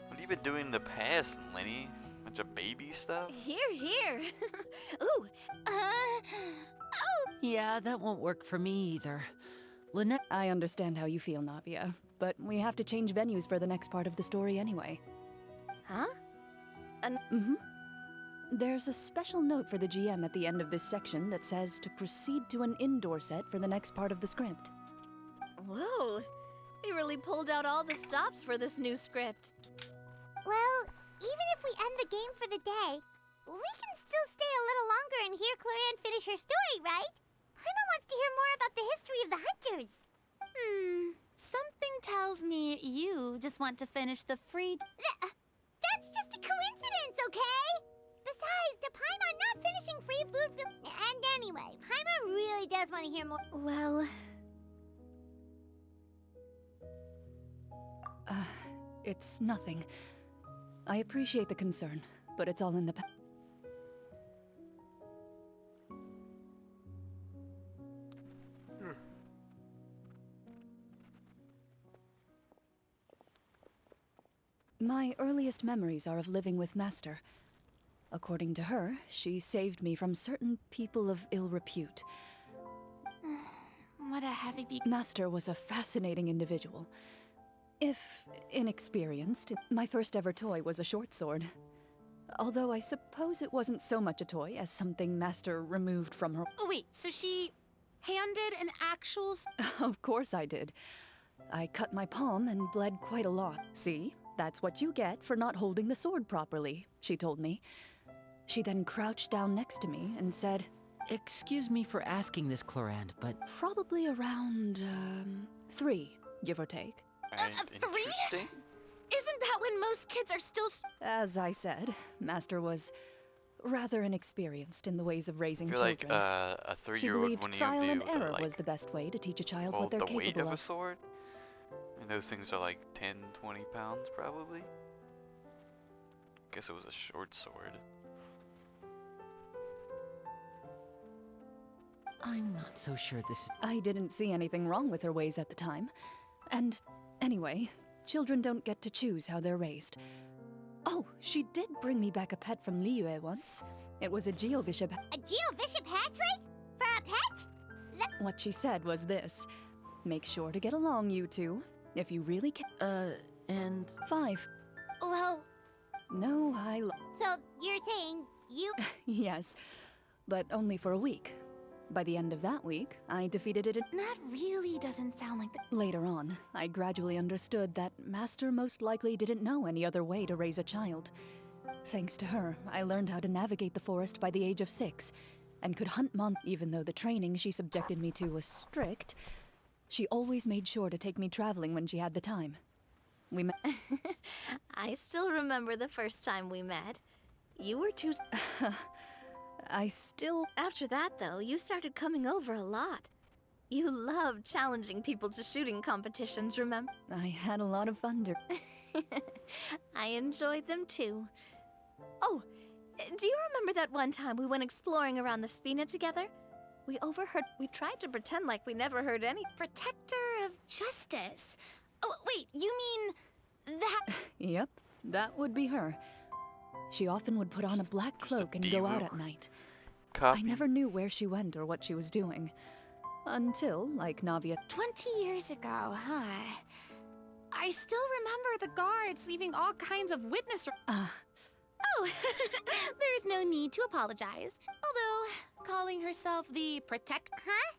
What have you been doing in the past, Lenny? Bunch of baby stuff? Here, here. Ooh, Yeah, that won't work for me either. Lynette. I understand how you feel, Navia, but we have to change venues for the next part of the story anyway. huh? There's a special note for the GM at the end of this section that says to proceed to an indoor set for the next part of the script. Whoa. They really pulled out all the stops for this new script. Well, even if we end the game for the day, we can still stay a little longer and hear Cloran finish her story, right? Paimon wants to hear more about the history of the hunters. Something tells me you just want to finish the free... That's just a coincidence, okay? Besides, the Paimon not finishing free food And anyway, Paimon really does want to hear more. Well, It's nothing. I appreciate the concern, but it's all in the past. My earliest memories are of living with Master. According to her, she saved me from certain people of ill repute. What a heavy beat. Master was a fascinating individual. If inexperienced, my first ever toy was a short sword. Although I suppose it wasn't so much a toy as something Master removed from her. Oh, wait, so she handed an actual... Of course I did. I cut my palm and bled quite a lot. See? That's what you get for not holding the sword properly, she told me. She then crouched down next to me and said, Excuse me for asking this, Clorand, but probably around, 3, give or take. Right, 3? interesting. Isn't that when most kids are still... As I said, Master was rather inexperienced in the ways of I raising feel children. like a She 3-year-old believed wouldn't trial even and be able to, error like, was the best way to teach a child what hold they're the weight capable of a of. sword. And those things are like 10, 20 pounds probably. Guess it was a short sword. I'm not so sure this is... I didn't see anything wrong with her ways at the time. And anyway, children don't get to choose how they're raised. Oh, she did bring me back a pet from Liyue once. It was a Geovishap. A Geovishap hatchling? For a pet? What she said was this: make sure to get along, you two. If you really can. And... 5. Well, No, So, you're saying you... Yes, but only for a week. By the end of that week, I defeated it. that really doesn't sound like the... Later on, I gradually understood that Master most likely didn't know any other way to raise a child. Thanks to her, I learned how to navigate the forest by the age of 6, and could hunt even though the training she subjected me to was strict, she always made sure to take me traveling when she had the time. We met. I still remember the first time we met. You were too. I still. After that, though, you started coming over a lot. You loved challenging people to shooting competitions, remember? I had a lot of fun. I enjoyed them too. Oh, do you remember that one time we went exploring around the Spina together? We overheard. We tried to pretend like we never heard any. Protector of Justice. Oh, wait, you mean that? Yep, that would be her. She often would put on a black Just a cloak and go out diva. at night. Copy. I never knew where she went or what she was doing. Until, like Navia. 20 years ago, huh? I still remember the guards leaving all kinds of witness. Oh, there's no need to apologize. Although, calling herself the Protector. Huh?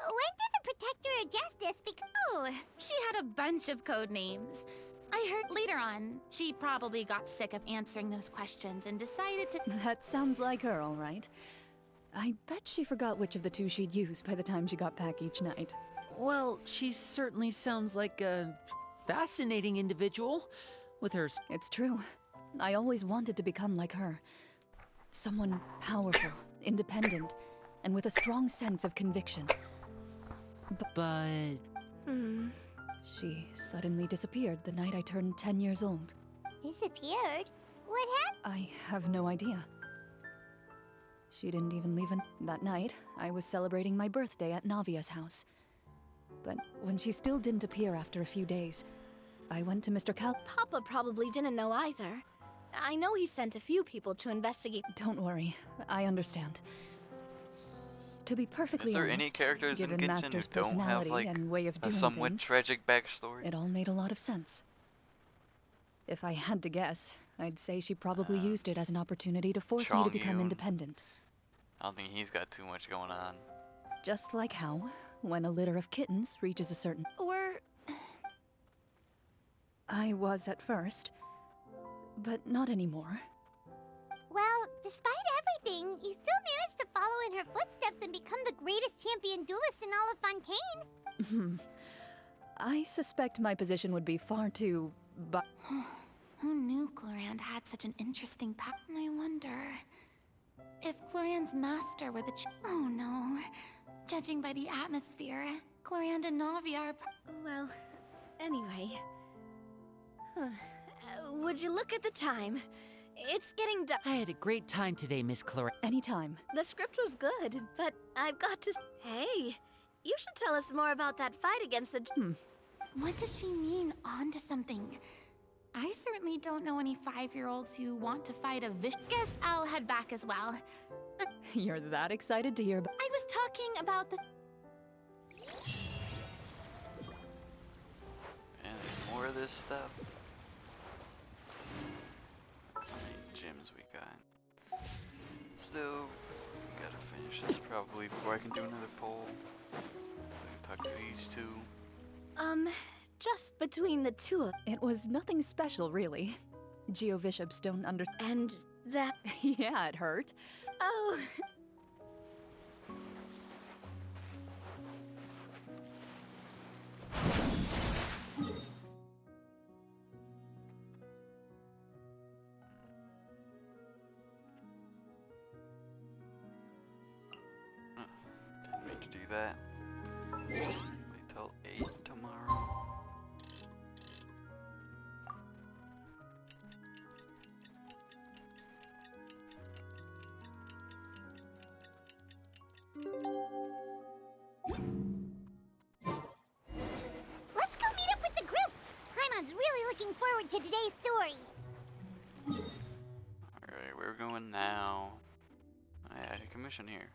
When did the Protector of Justice become? Oh, she had a bunch of code names. I heard later on, she probably got sick of answering those questions and decided to. That sounds like her, all right. I bet she forgot which of the two she'd use by the time she got back each night. Well, she certainly sounds like a fascinating individual with her. It's true. I always wanted to become like her. Someone powerful, independent, and with a strong sense of conviction. But She suddenly disappeared the night I turned 10 years old. Disappeared? What happened? I have no idea. She didn't even leave that night, I was celebrating my birthday at Navia's house. But when she still didn't appear after a few days, I went to Mr. Cal- Papa probably didn't know either. I know he sent a few people to investigate. Don't worry, I understand. To be perfectly Is there honest, any characters in given Genshin Master's who don't have personality like and way of a doing somewhat things, tragic backstory? it all made a lot of sense. If I had to guess, I'd say she probably used it as an opportunity to force me to become Chongyun. independent. I don't think he's got too much going on. Just like how, when a litter of kittens reaches a certain... Or. I was at first, but not anymore. Well, despite everything, you still managed to follow in her footsteps and become the greatest champion duelist in all of Fontaine. I suspect my position would be far too... but Who knew Clorand had such an interesting pattern? I wonder. If Clorand's master were the oh no. Judging by the atmosphere, Clorand and Navia are. Well, anyway. Would you look at the time? It's getting dark. I had a great time today, Miss Clara. anytime. The script was good, but I've got to. Hey, you should tell us more about that fight against the. What does she mean, onto something? I certainly don't know any 5-year-olds who want to fight a Guess I'll head back as well. You're that excited to hear about... I was talking about the. And more of this stuff. How many gyms we got? Still, gotta finish this probably before I can do another poll. So I can talk to these two. Just between the two of. It was nothing special, really. Geobishops don't under... And that. Yeah, it hurt. Oh. Didn't mean to do that. Wait till 8 tomorrow. Let's go meet up with the group. Paimon's really looking forward to today's story. Alright, where we're going now. I had a commission here.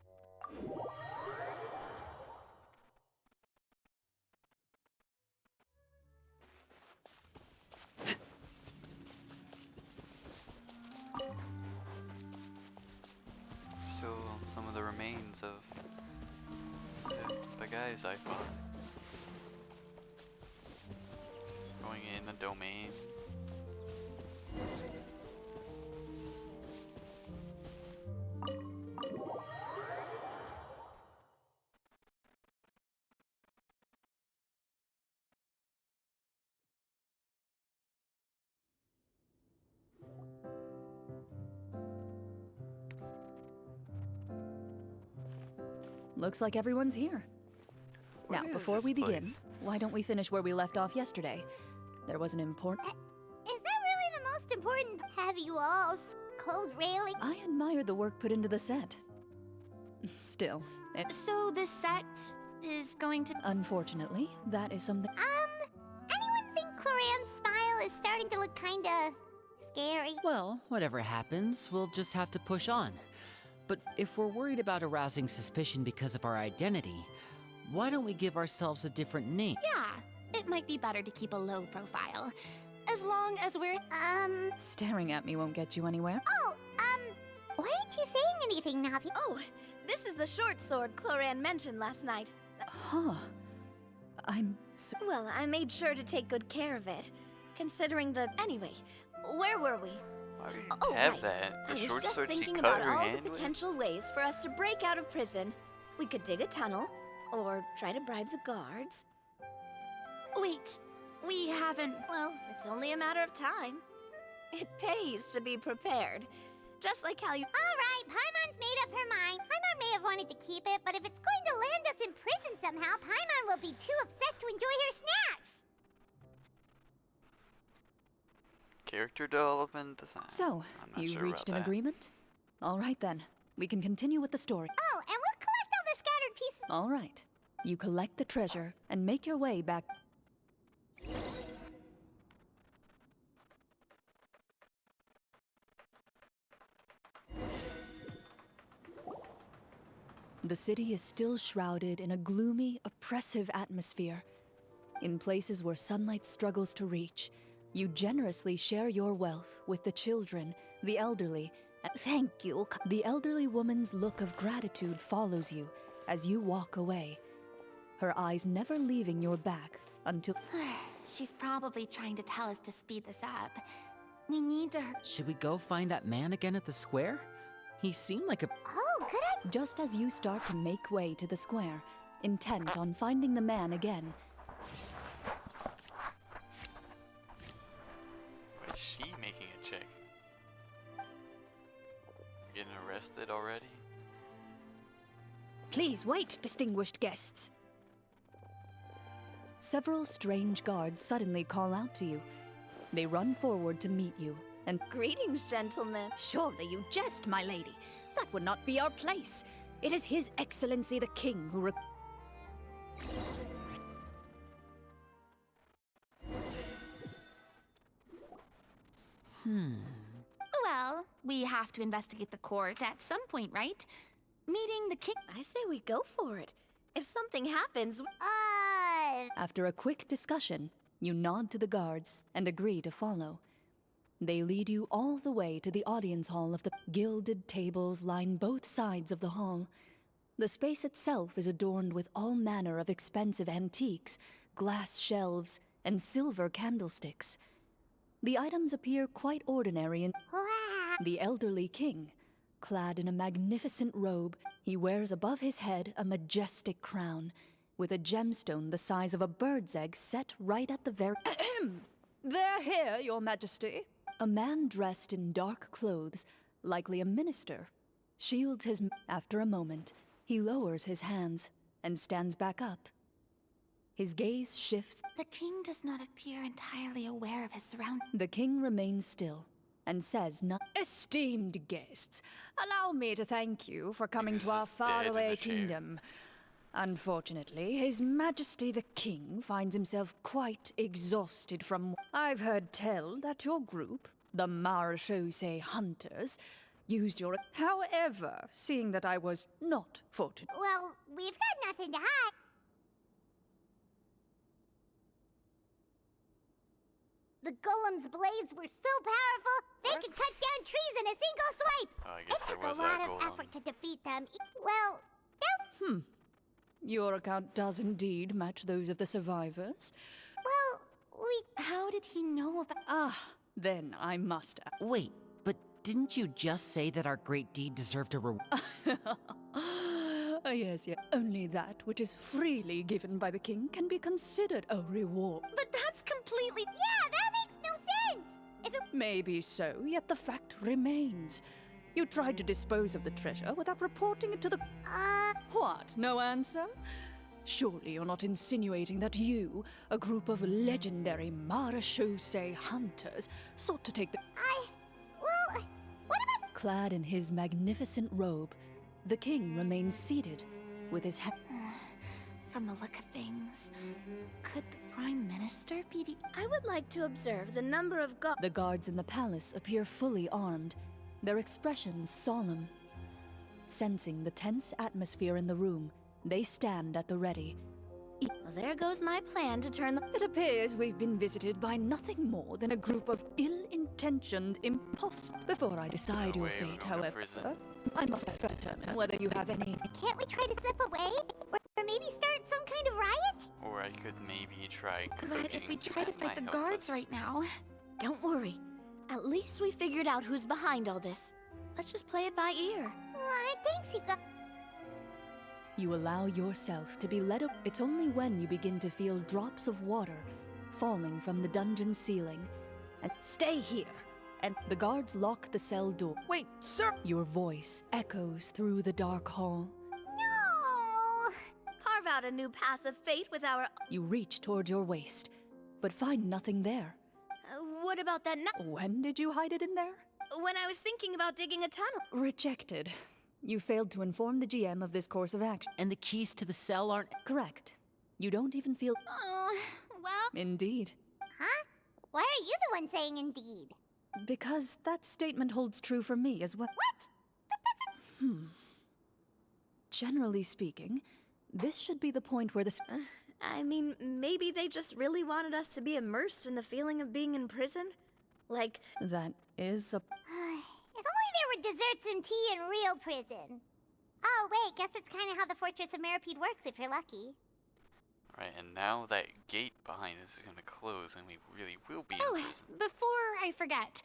Still some of the remains of the guys I fought. Going in the domain. looks like everyone's here. What Now, is before this we begin, place? why don't we finish where we left off yesterday? There was an important... Is that really the most important? Have you all cold railing? I admire the work put into the set. Still, So this set is going to... unfortunately, that is something... Anyone think Cloran's smile is starting to look kinda scary? Well, whatever happens, we'll just have to push on. But if we're worried about arousing suspicion because of our identity, why don't we give ourselves a different name? Yeah, it might be better to keep a low profile. As long as we're... Staring at me won't get you anywhere. Why aren't you saying anything, Navi? Oh, this is the short sword Cloran mentioned last night. Huh. I'm so... Well, I made sure to take good care of it, considering the... Anyway, where were we? Why do you Oh, have right. that? I The was short just sword she thinking cut about her all hand the with? potential ways for us to break out of prison. We could dig a tunnel, or try to bribe the guards. Wait, we haven't... Well, it's only a matter of time. It pays to be prepared. Just like how you... Alright, Paimon's made up her mind. Paimon may have wanted to keep it, but if it's going to land us in prison somehow, Paimon will be too upset to enjoy her snacks. Character development? So, I'm not you've sure reached about an that. agreement? All right then. We can continue with the story. Oh, and we'll collect all the scattered pieces. All right. You collect the treasure and make your way back... The city is still shrouded in a gloomy, oppressive atmosphere. In places where sunlight struggles to reach, you generously share your wealth with the children, the elderly, and thank you. The elderly woman's look of gratitude follows you as you walk away, her eyes never leaving your back until... She's probably trying to tell us to speed this up. We need to... Should we go find that man again at the square? He seemed like a... Oh, good idea. Just as you start to make way to the square, intent on finding the man again, Why is she making a check? Getting arrested already? please wait, distinguished guests. Several strange guards suddenly call out to you. They run forward to meet you, and Greetings, gentlemen. surely you jest, my lady. That would not be our place. It is His Excellency the King who Well, we have to investigate the court at some point, right? Meeting the king. I say we go for it. If something happens, After a quick discussion, you nod to the guards and agree to follow. They lead you all the way to the audience hall of the gilded tables line both sides of the hall. The space itself is adorned with all manner of expensive antiques, glass shelves, and silver candlesticks. The items appear quite ordinary and the elderly king, clad in a magnificent robe, he wears above his head a majestic crown, with a gemstone the size of a bird's egg set right at the very... They're here, your majesty. A man dressed in dark clothes, likely a minister, shields his... After a moment, he lowers his hands and stands back up. His gaze shifts. The king does not appear entirely aware of his surroundings. The king remains still and says nothing. Esteemed guests, allow me to thank you for coming to our He's dead in faraway the chair. kingdom. Unfortunately, His Majesty the King finds himself quite exhausted from... I've heard tell that your group, the Marechaussee Hunters, used your... However, seeing that I was not fortunate... well, we've got nothing to hide. The golem's blades were so powerful, they could cut down trees in a single swipe. Oh, I It guess there took a was lot that of golem. effort to defeat them. Well, Your account does indeed match those of the survivors. well, we... How did he know about... Ah, then I must... Wait, but didn't you just say that our great deed deserved a reward? Yes. Only that which is freely given by the king can be considered a reward. But that's completely... Yeah, that makes no sense! If it... Maybe so, yet the fact remains. You tried to dispose of the treasure without reporting it to the... What? No answer? Surely you're not insinuating that you, a group of legendary marechaussee hunters, sought to take the... Well, what about... Clad in his magnificent robe, the king remains seated, with his head... From the look of things, could the Prime Minister be the... I would like to observe the number of The guards in the palace appear fully armed, their expressions solemn. Sensing the tense atmosphere in the room, they stand at the ready. Well, there goes my plan to turn the... It appears we've been visited by nothing more than a group of ill-intentioned impostors. Before I decide your way we're fate, going to however, prison. I must determine whether you have any... Can't we try to slip away? Or maybe start some kind of riot? Or I could maybe try cooking. But if we try to That fight the might help guards us. right now... Don't worry. At least we figured out who's behind all this. Let's just play it by ear. Thanks, you guys. You allow yourself to be led up. It's only when you begin to feel drops of water falling from the dungeon ceiling. And stay here. And the guards lock the cell door. Wait, sir! Your voice echoes through the dark hall. No! Carve out a new path of fate with our... You reach toward your waist, but find nothing there. What about that When did you hide it in there? When I was thinking about digging a tunnel. Rejected. You failed to inform the GM of this course of action. And the keys to the cell aren't... Correct. You don't even feel... Oh, well... Indeed. Huh? Why are you the one saying indeed? Because that statement holds true for me as well. What? Generally speaking, this should be the point where the... I mean, maybe they just really wanted us to be immersed in the feeling of being in prison. Like, That is a... If only there were desserts and tea in real prison. Oh, wait, guess it's kind of how the Fortress of Meripede works if you're lucky. Right, and now that gate behind us is gonna close, and we really will be in Oh, prison. before I forget,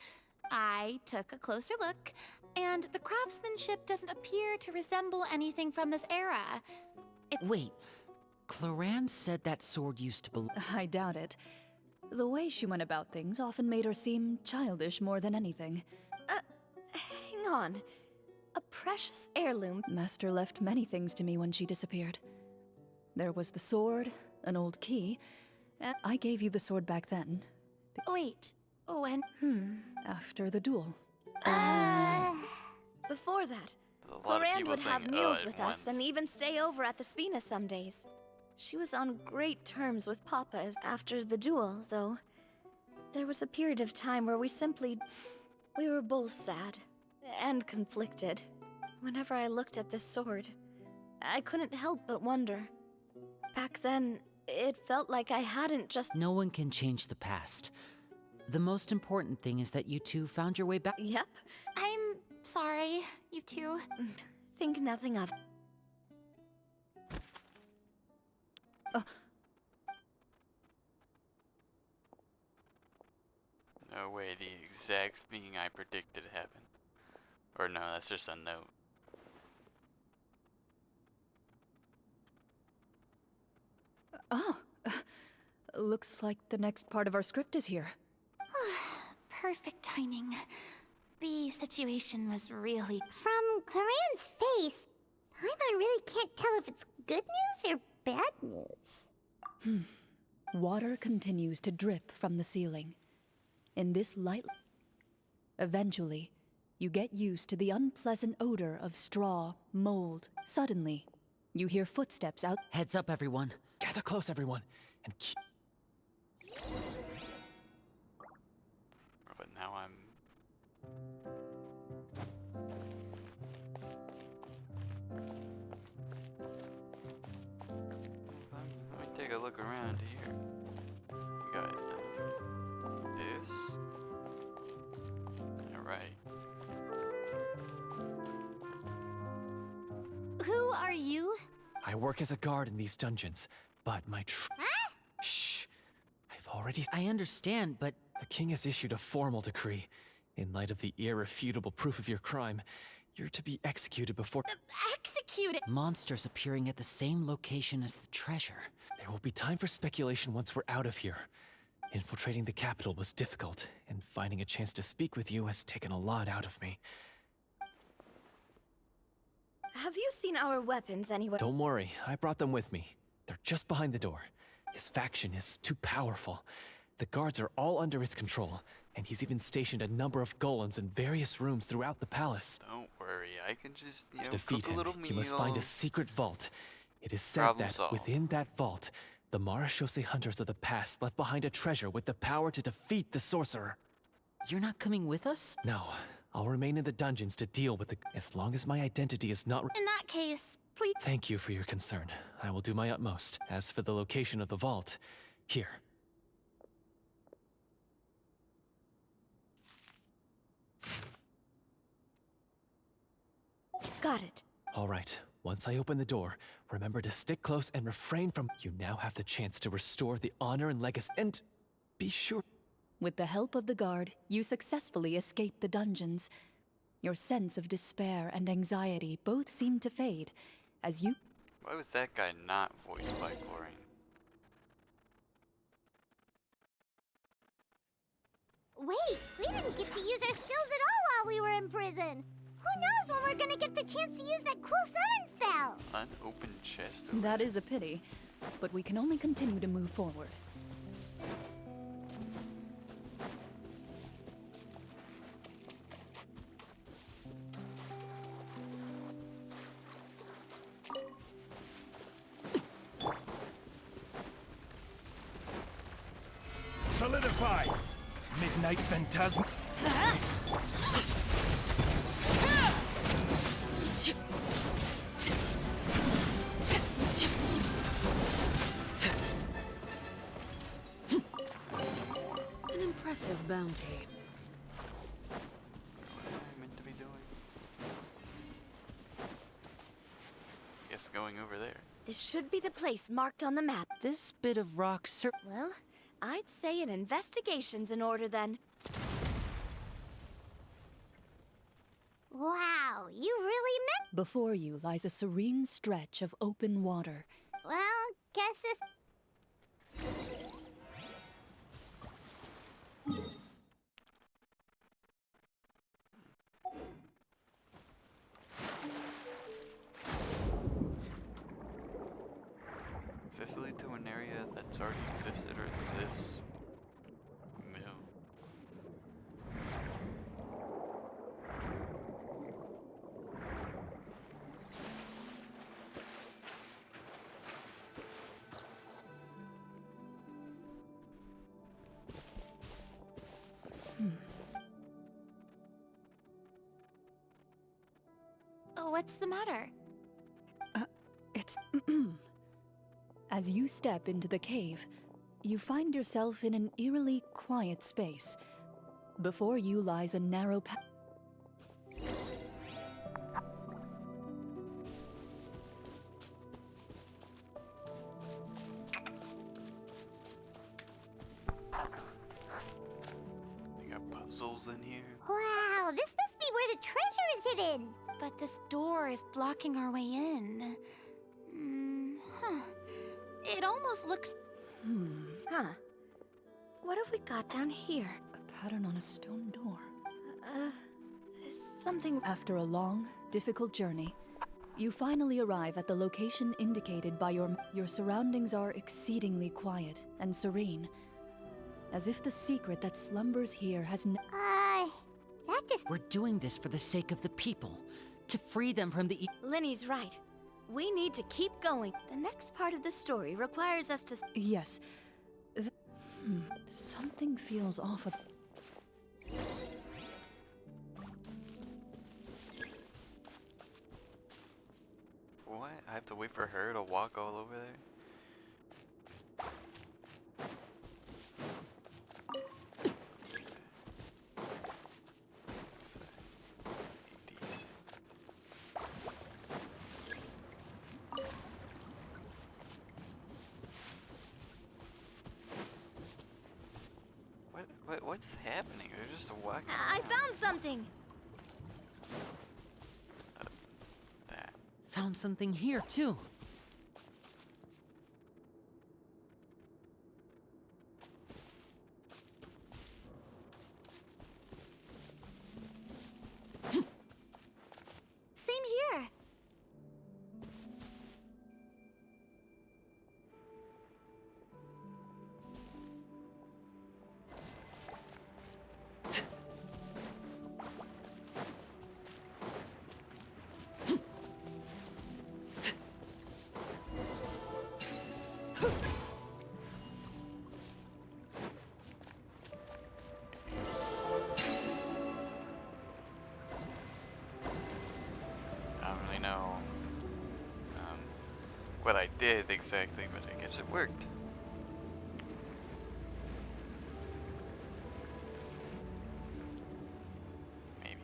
I took a closer look, and the craftsmanship doesn't appear to resemble anything from this era. Wait, Cloran said that sword used to belong... I doubt it. The way she went about things often made her seem childish more than anything. hang on. A precious heirloom. Master left many things to me when she disappeared. There was the sword, an old key. I gave you the sword back then. Wait, when? After the duel. Before that, There's a lot of Cloran people would have saying, meals at with once. us and even stay over at the Spina some days. She was on great terms with Papa after the duel, though. There was a period of time where we were both sad and conflicted. Whenever I looked at this sword, I couldn't help but wonder. Back then, it felt like I hadn't just... No one can change the past. The most important thing is that you two found your way back. Yep, I'm sorry, you two. think nothing of. No way, the exact thing I predicted happened. Or no, that's just a note. Oh, looks like the next part of our script is here. Perfect timing. The situation was really... From Claren's face, Paimon really can't tell if it's good news or bad news. Water continues to drip from the ceiling. In this light... Eventually, you get used to the unpleasant odor of straw, mold. Suddenly, you hear footsteps out... Heads up, everyone. Gather close, everyone, and keep... But now I'm... Let me take a look around here. We got this. Alright. Who are you? I work as a guard in these dungeons, but my Shh. I've already... I understand, but The king has issued a formal decree. In light of the irrefutable proof of your crime, you're to be executed before... Executed! monsters appearing at the same location as the treasure. There will be time for speculation once we're out of here. Infiltrating the capital was difficult, and finding a chance to speak with you has taken a lot out of me. have you seen our weapons anywhere? Don't worry, I brought them with me. They're just behind the door. His faction is too powerful. The guards are all under his control, and he's even stationed a number of golems in various rooms throughout the palace. Don't worry, I can just, To defeat cook a him, little meal. you must find a secret vault. It is said Problem that solved. within that vault, the Marashose hunters of the past left behind a treasure with the power to defeat the sorcerer. You're not coming with us? No, I'll remain in the dungeons to deal with the... As long as my identity is not... In that case, please. Thank you for your concern. I will do my utmost. As for the location of the vault, here. Got it. All right, once I open the door, remember to stick close and refrain from... You now have the chance to restore the honor and legacy, and be sure... With the help of the guard, you successfully escape the dungeons. Your sense of despair and anxiety both seem to fade, as you... Why was that guy not voiced by Chlorine? Wait, we didn't get to use our skills at all while we were in prison. Who knows when we're gonna get the chance to use that cool summon spell? Unopened chest. over That is a pity, but we can only continue to move forward. Solidify! Midnight Phantasm. An impressive bounty. What am I meant to be doing? Guess going over there. This should be the place marked on the map. This bit of rock Well, I'd say an investigation's in order then. Wow, you really meant... Before you lies a serene stretch of open water. Well, guess this... Does this lead to an area that's already existed, or is this new? What's the matter? It's... As you step into the cave, you find yourself in an eerily quiet space. Before you lies a narrow path. They got puzzles in here. Wow, this must be where the treasure is hidden. But this door is blocking our way in. Huh. It almost looks... Huh. What have we got down here? A pattern on a stone door. Something... After a long, difficult journey, you finally arrive at the location indicated by your surroundings are exceedingly quiet and serene, as if the secret that slumbers here has That just... We're doing this for the sake of the people, to free them from the... Linny's right. We need to keep going. The next part of the story requires us to... Yes. Something feels off. What? I have to wait for her to walk all over there? What's happening? They're just walking I around. found something! That. Found something here, too. Same here. I did exactly, but I guess it worked. Maybe.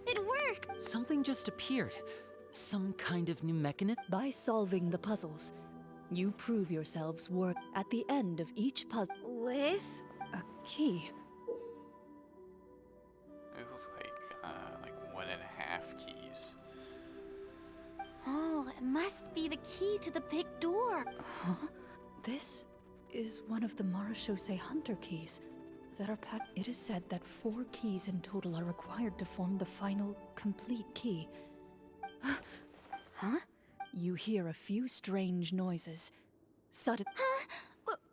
It worked! Something just appeared. Some kind of new mechanism. By solving the puzzles, you prove yourselves work at the end of each puzzle. With? A key. It was like 1.5 keys. Oh, it must be the key to the big door. Huh? This is one of the Marachose Hunter keys that are packed. It is said that 4 keys in total are required to form the final, complete key. Huh? You hear a few strange noises. Sudden. Huh?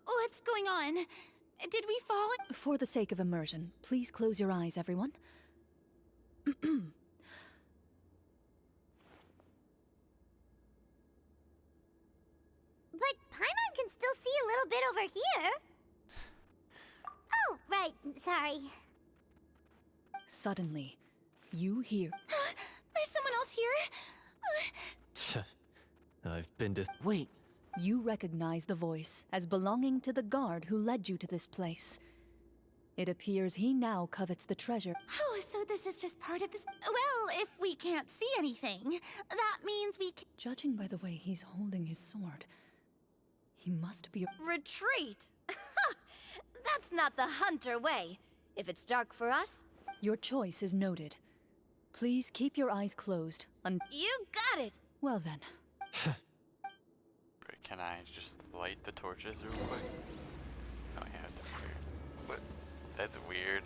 What's going on? Did we fall? For the sake of immersion, please close your eyes, everyone. But Paimon can still see a little bit over here. Oh, right. Sorry. Suddenly, you hear. There's someone else here? I've been Wait, You recognize the voice as belonging to the guard who led you to this place. It appears he now covets the treasure. Oh, so this is just part of this. Well, if we can't see anything, that means we can. Judging by the way he's holding his sword, he must be a... Retreat? That's not the hunter way. If it's dark for us, Your choice is noted. Please keep your eyes closed. you got it. Well then, But can I just light the torches real quick? Oh yeah, that's weird. What? That's weird.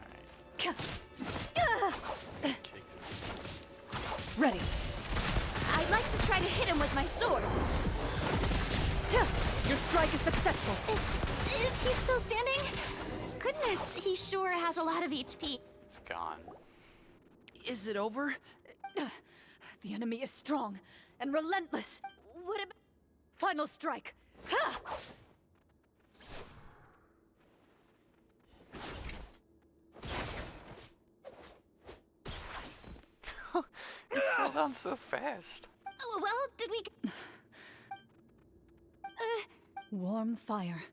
Alright. Kick through. ready. I'd like to try to hit him with my sword. Your strike is successful. Is he still standing? Goodness, he sure has a lot of HP. It's gone. is it over? The enemy is strong and relentless. What about... Final strike. Ha! It fell down so fast. Oh, well, did we... Warm fire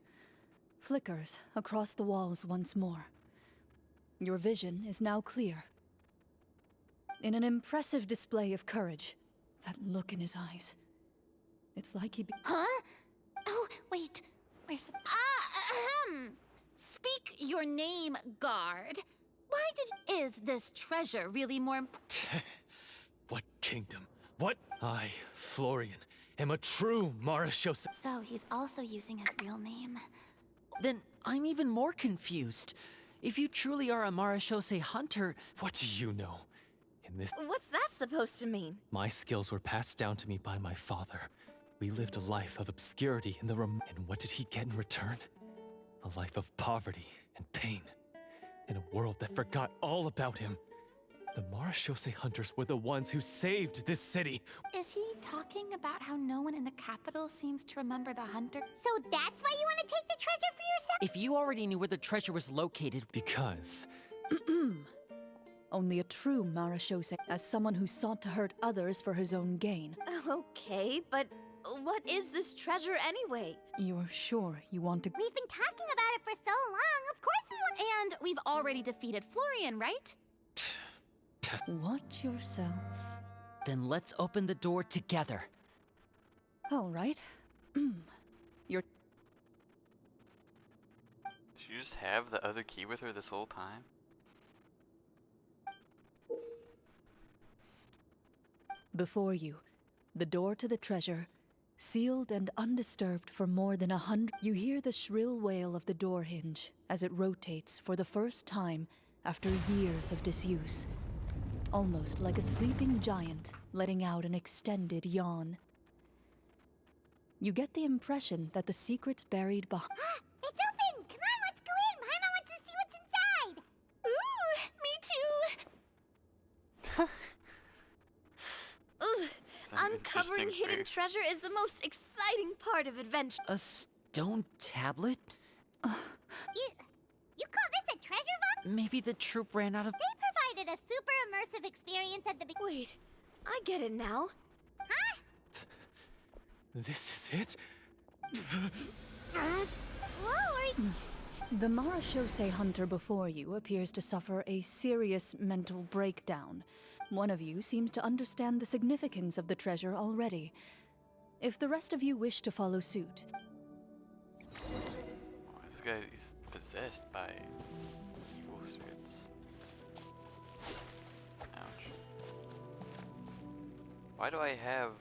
flickers across the walls once more. Your vision is now clear. In an impressive display of courage, that look in his eyes. It's like he... Huh? Oh, wait. Where's... Speak your name, guard. Why did... Is this treasure really more... What kingdom? What? I, Florian, am a true Marachose. So he's also using his real name. Then I'm even more confused. If you truly are a Marachose hunter, What do you know? In this, What's that supposed to mean? my skills were passed down to me by my father. We lived a life of obscurity in the and what did he get in return? A life of poverty and pain. In a world that forgot all about him. The Marachose hunters were the ones who saved this city. Is he talking about how no one in the capital seems to remember the hunter? So that's why you want to take the treasure for yourself? if you already knew where the treasure was located, Because Only a true Marachose, as someone who sought to hurt others for his own gain. Okay, but what is this treasure anyway? You're sure you want to... We've been talking about it for so long. Of course we want... And we've already defeated Florian, right? Watch yourself. then let's open the door together. All right. You're... Did you just have the other key with her this whole time? Before you, the door to the treasure, sealed and undisturbed for more than 100... You hear the shrill wail of the door hinge as it rotates for the first time after years of disuse. Almost like a sleeping giant letting out an extended yawn. You get the impression that the secrets buried behind... It's open! Come on, let's go in! Paimon wants to see what's inside! Ooh, me too! Ugh, It's an uncovering interesting hidden face. treasure is the most exciting part of adventure. A stone tablet? Maybe the troop ran out of. They provided a super immersive experience at the beginning. Wait, I get it now. This is it? Whoa, are you... The Marashose hunter before you appears to suffer a serious mental breakdown. One of you seems to understand the significance of the treasure already. If the rest of you wish to follow suit. Oh, this guy is possessed by evil spirits. Ouch. Why do I have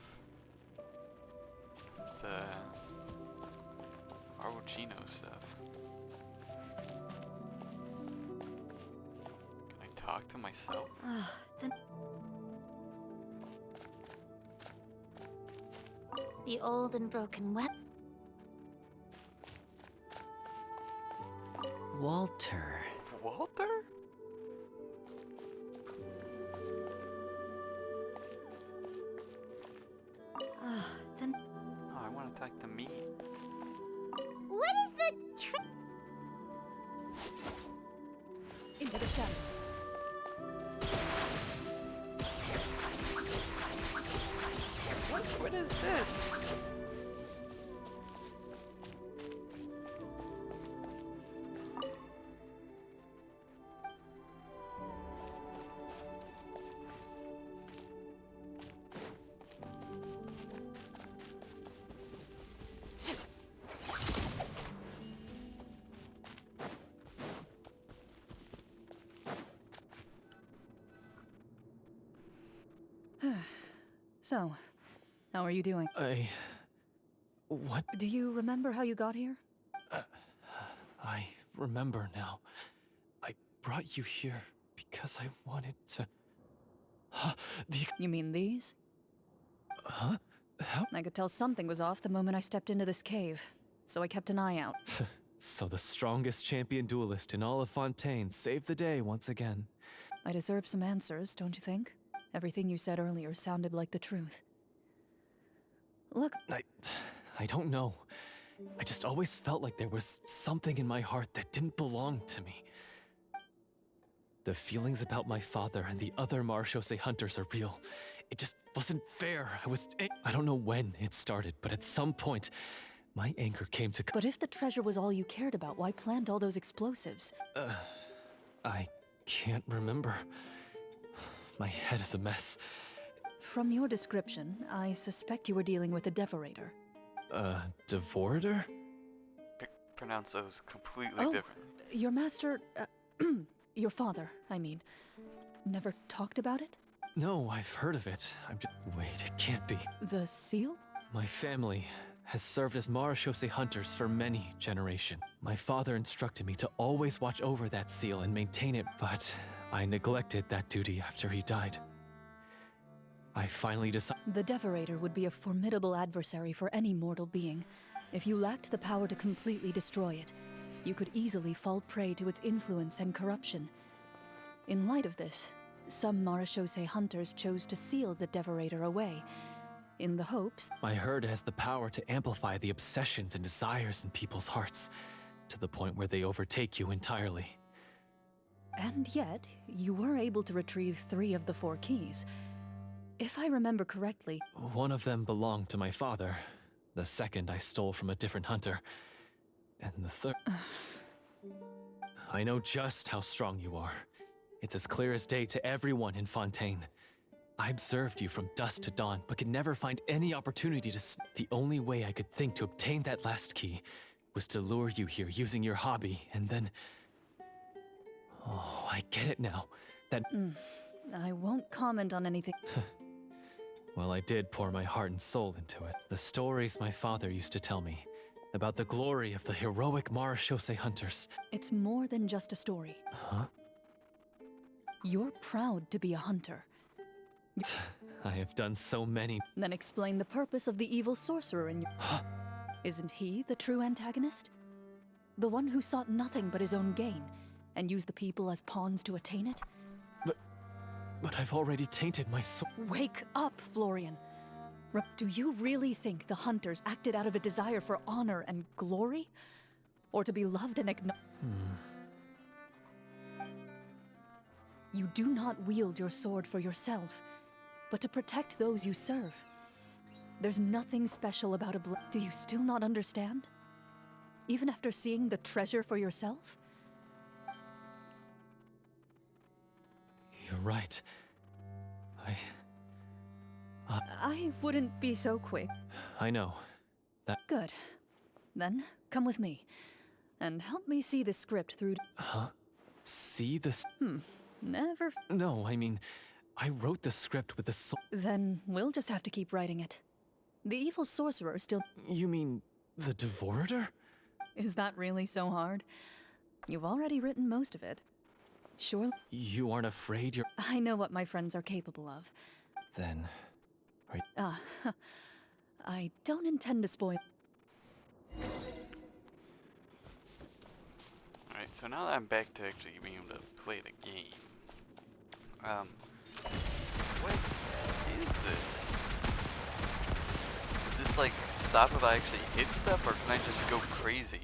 the Arbuchino stuff? Can I talk to myself? Then The old and broken weapon. Walter. Walter? then Oh, I want to talk to me. What is the trick? Into the shadows. What is this? So, how are you doing? What? Do you remember how you got here? I remember now. I brought you here because I wanted to... You mean these? Huh? How? I could tell something was off the moment I stepped into this cave, so I kept an eye out. So the strongest champion duelist in all of Fontaine saved the day once again. I deserve some answers, don't you think? Everything you said earlier sounded like the truth. Look, I don't know. I just always felt like there was something in my heart that didn't belong to me. The feelings about my father and the other Marashose hunters are real. It just wasn't fair. I don't know when it started, but at some point, my anger came to... but if the treasure was all you cared about, why plant all those explosives? I can't remember. My head is a mess. From your description, I suspect you were dealing with a devorator. Devorator? Pronounce those completely Oh. different. Your master... your father, I mean. Never talked about it? No, I've heard of it. Wait, it can't be. The seal? My family has served as Marashose hunters for many generations. My father instructed me to always watch over that seal and maintain it, but I neglected that duty after he died. I finally decided... The devorator would be a formidable adversary for any mortal being. If you lacked the power to completely destroy it, you could easily fall prey to its influence and corruption. In light of this, some Marashose hunters chose to seal the devorator away, in the hopes... I heard it has the power to amplify the obsessions and desires in people's hearts, to the point where they overtake you entirely. And yet, you were able to retrieve 3 of the 4 keys. If I remember correctly... One of them belonged to my father. The second I stole from a different hunter. And the third... I know just how strong you are. It's as clear as day to everyone in Fontaine. I observed you from dusk to dawn, but could never find any opportunity to... The only way I could think to obtain that last key was to lure you here using your hobby, and then... Oh, I get it now. That... I won't comment on anything... Well, I did pour my heart and soul into it. The stories my father used to tell me about the glory of the heroic Marashose hunters. It's more than just a story. Huh? You're proud to be a hunter. I have done so many... Then explain the purpose of the evil sorcerer in your... Isn't he the true antagonist? The one who sought nothing but his own gain, and used the people as pawns to attain it? But I've already tainted my soul. Wake up, Florian! Do you really think the hunters acted out of a desire for honor and glory? Or to be loved and acknowledged? You do not wield your sword for yourself, but to protect those you serve. There's nothing special about a blade. Do you still not understand? Even after seeing the treasure for yourself? You're right. I wouldn't be so quick. I know. Good. Then, come with me. And help me see the script through. Huh? See this? Never. No, I mean, I wrote the script with the Then we'll just have to keep writing it. The evil sorcerer still. You mean the Devorator? Is that really so hard? You've already written most of it. Sure. You aren't afraid you're... I know what my friends are capable of. Then... I don't intend to spoil. Alright, so now that I'm back to actually being able to play the game, what is this? Is this like stop if I actually hit stuff, or can I just go crazy?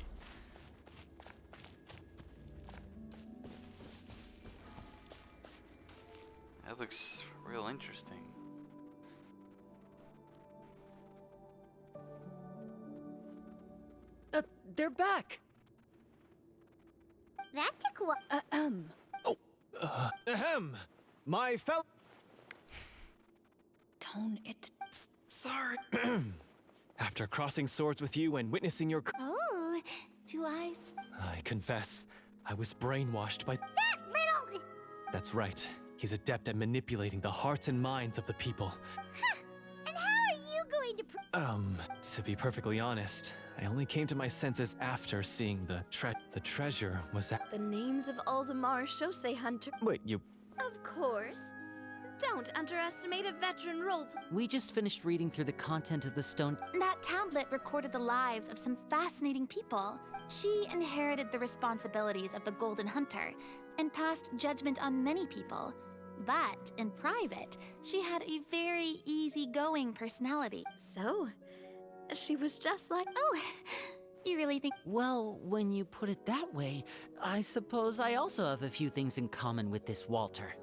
That looks real interesting. They're back! That took a while. Ahem! My fel... Tone it. Sorry. After crossing swords with you and witnessing your... Oh, do I... I confess, I was brainwashed by... That little... That's right. He's adept at manipulating the hearts and minds of the people. And how are you going to... To be perfectly honest, I only came to my senses after seeing the treasure was at... The names of all the Marechaussee Hunter. Wait, you... Of course. Don't underestimate a veteran role. We just finished reading through the content of the stone. That tablet recorded the lives of some fascinating people. She inherited the responsibilities of the Golden Hunter and passed judgment on many people. But in private, she had a very easygoing personality. So, she was just like... Oh, you really think... Well, when you put it that way, I suppose I also have a few things in common with this Walter.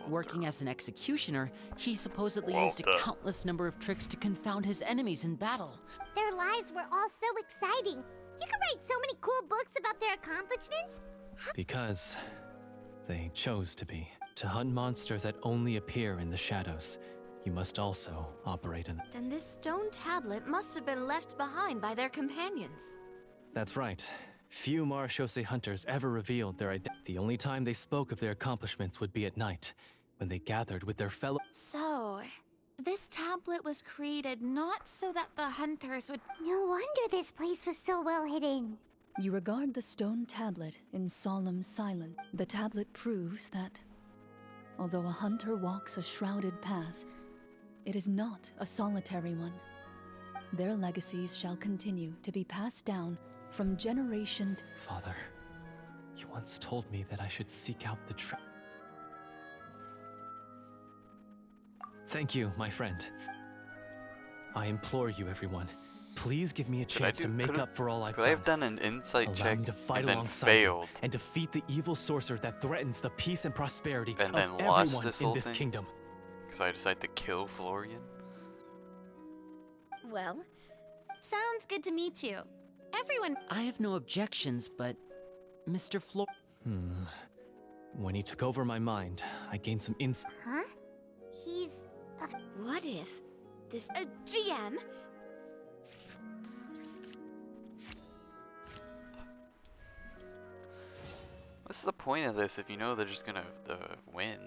Working as an executioner, he supposedly used a countless number of tricks to confound his enemies in battle. Their lives were all so exciting. You could write so many cool books about their accomplishments. Because... they chose to be. To hunt monsters that only appear in the shadows, you must also operate in... Then this stone tablet must have been left behind by their companions. That's right. Few Marechaussee hunters ever revealed their identity. The only time they spoke of their accomplishments would be at night, when they gathered with their fellow... So, this tablet was created not so that the hunters would... No wonder this place was so well hidden. You regard the stone tablet in solemn silence. The tablet proves that, although a hunter walks a shrouded path, it is not a solitary one. Their legacies shall continue to be passed down from generation to... Father, you once told me that I should seek out the Thank you, my friend. I implore you, everyone. Please give me a chance to make up for all I've done. Could I have done an insight Allow check me to fight and then alongside failed? you and defeat the evil sorcerer that threatens the peace and prosperity And of then lost everyone this in whole this thing? kingdom. Because I decided to kill Florian? Well, Sounds good to me too. Everyone... I have no objections, but Mr. Flor... When he took over my mind, I gained some insight. Huh? He's... what if this... GM? What's the point of this if you know they're just gonna win?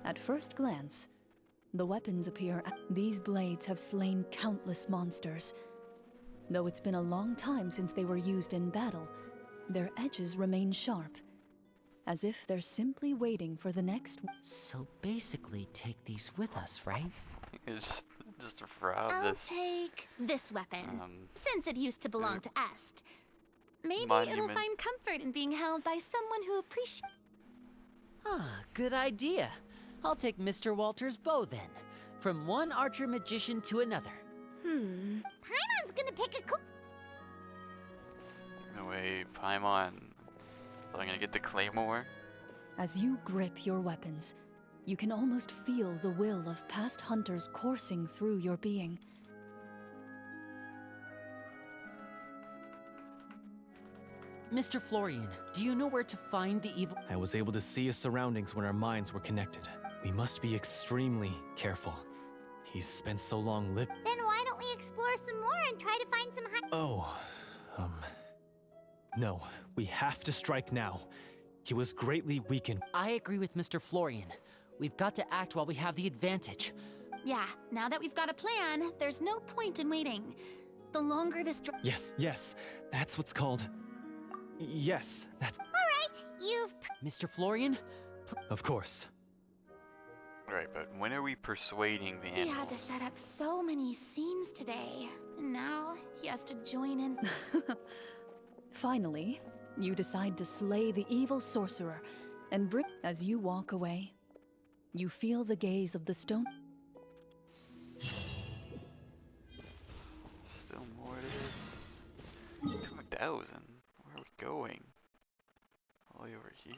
At first glance, the weapons appear... These blades have slain countless monsters. Though it's been a long time since they were used in battle, their edges remain sharp, as if they're simply waiting for the next... So basically, take these with us, right? just rob I'll this take this weapon, since it used to belong to Est. Maybe it'll monument. find comfort in being held by someone who appreciates... Ah, good idea. I'll take Mr. Walter's bow then. From one archer magician to another. Paimon's gonna pick a cool... No way, Paimon. Am I gonna get the claymore? As you grip your weapons, you can almost feel the will of past hunters coursing through your being. Mr. Florian, do you know where to find the evil? I was able to see his surroundings when our minds were connected. We must be extremely careful. He's spent so long living. Then why don't we explore some more and try to find some No, we have to strike now. He was greatly weakened. I agree with Mr. Florian. We've got to act while we have the advantage. Yeah, now that we've got a plan, there's no point in waiting. The longer this Yes, that's what's called... Yes, that's... Alright, you've... Mr. Florian? Of course. Right, but when are we persuading the He animals? had to set up so many scenes today. And now he has to join in. Finally, you decide to slay the evil sorcerer and bring... As you walk away, you feel the gaze of the stone... Still more to this. 2,000? Where are we going? All the way over here.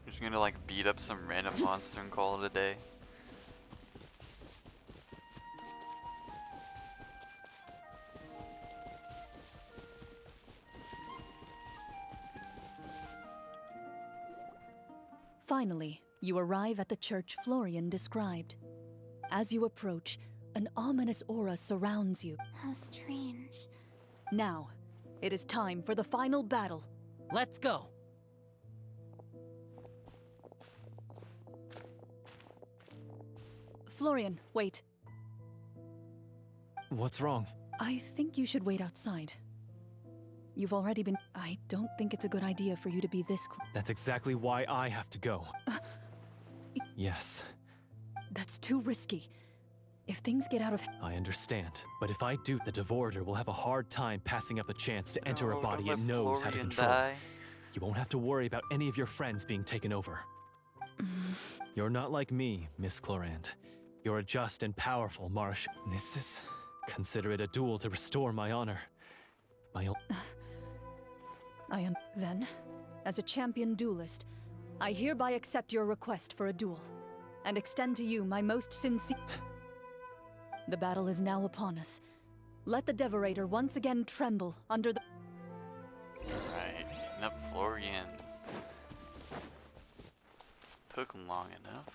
We're just gonna like beat up some random monster and call it a day. Finally, you arrive at the church Florian described. As you approach, an ominous aura surrounds you. How strange. Now, it is time for the final battle. Let's go! Florian, wait. What's wrong? I think you should wait outside. You've already been... I don't think it's a good idea for you to be this close. That's exactly why I have to go. Yes, That's too risky. If things get out of... I understand. But if I do, the Devorator will have a hard time passing up a chance to enter a No, body don't it let knows how to Florian control. die. You won't have to worry about any of your friends being taken over. You're not like me, Miss Clorand. You're a just and powerful Marsh. This is... Consider it a duel to restore my honor. My own... I am... Then, as a champion duelist, I hereby accept your request for a duel, and extend to you my most sincere... The battle is now upon us. Let the Devorator once again tremble under the... Right, beating up Florian. Took him long enough.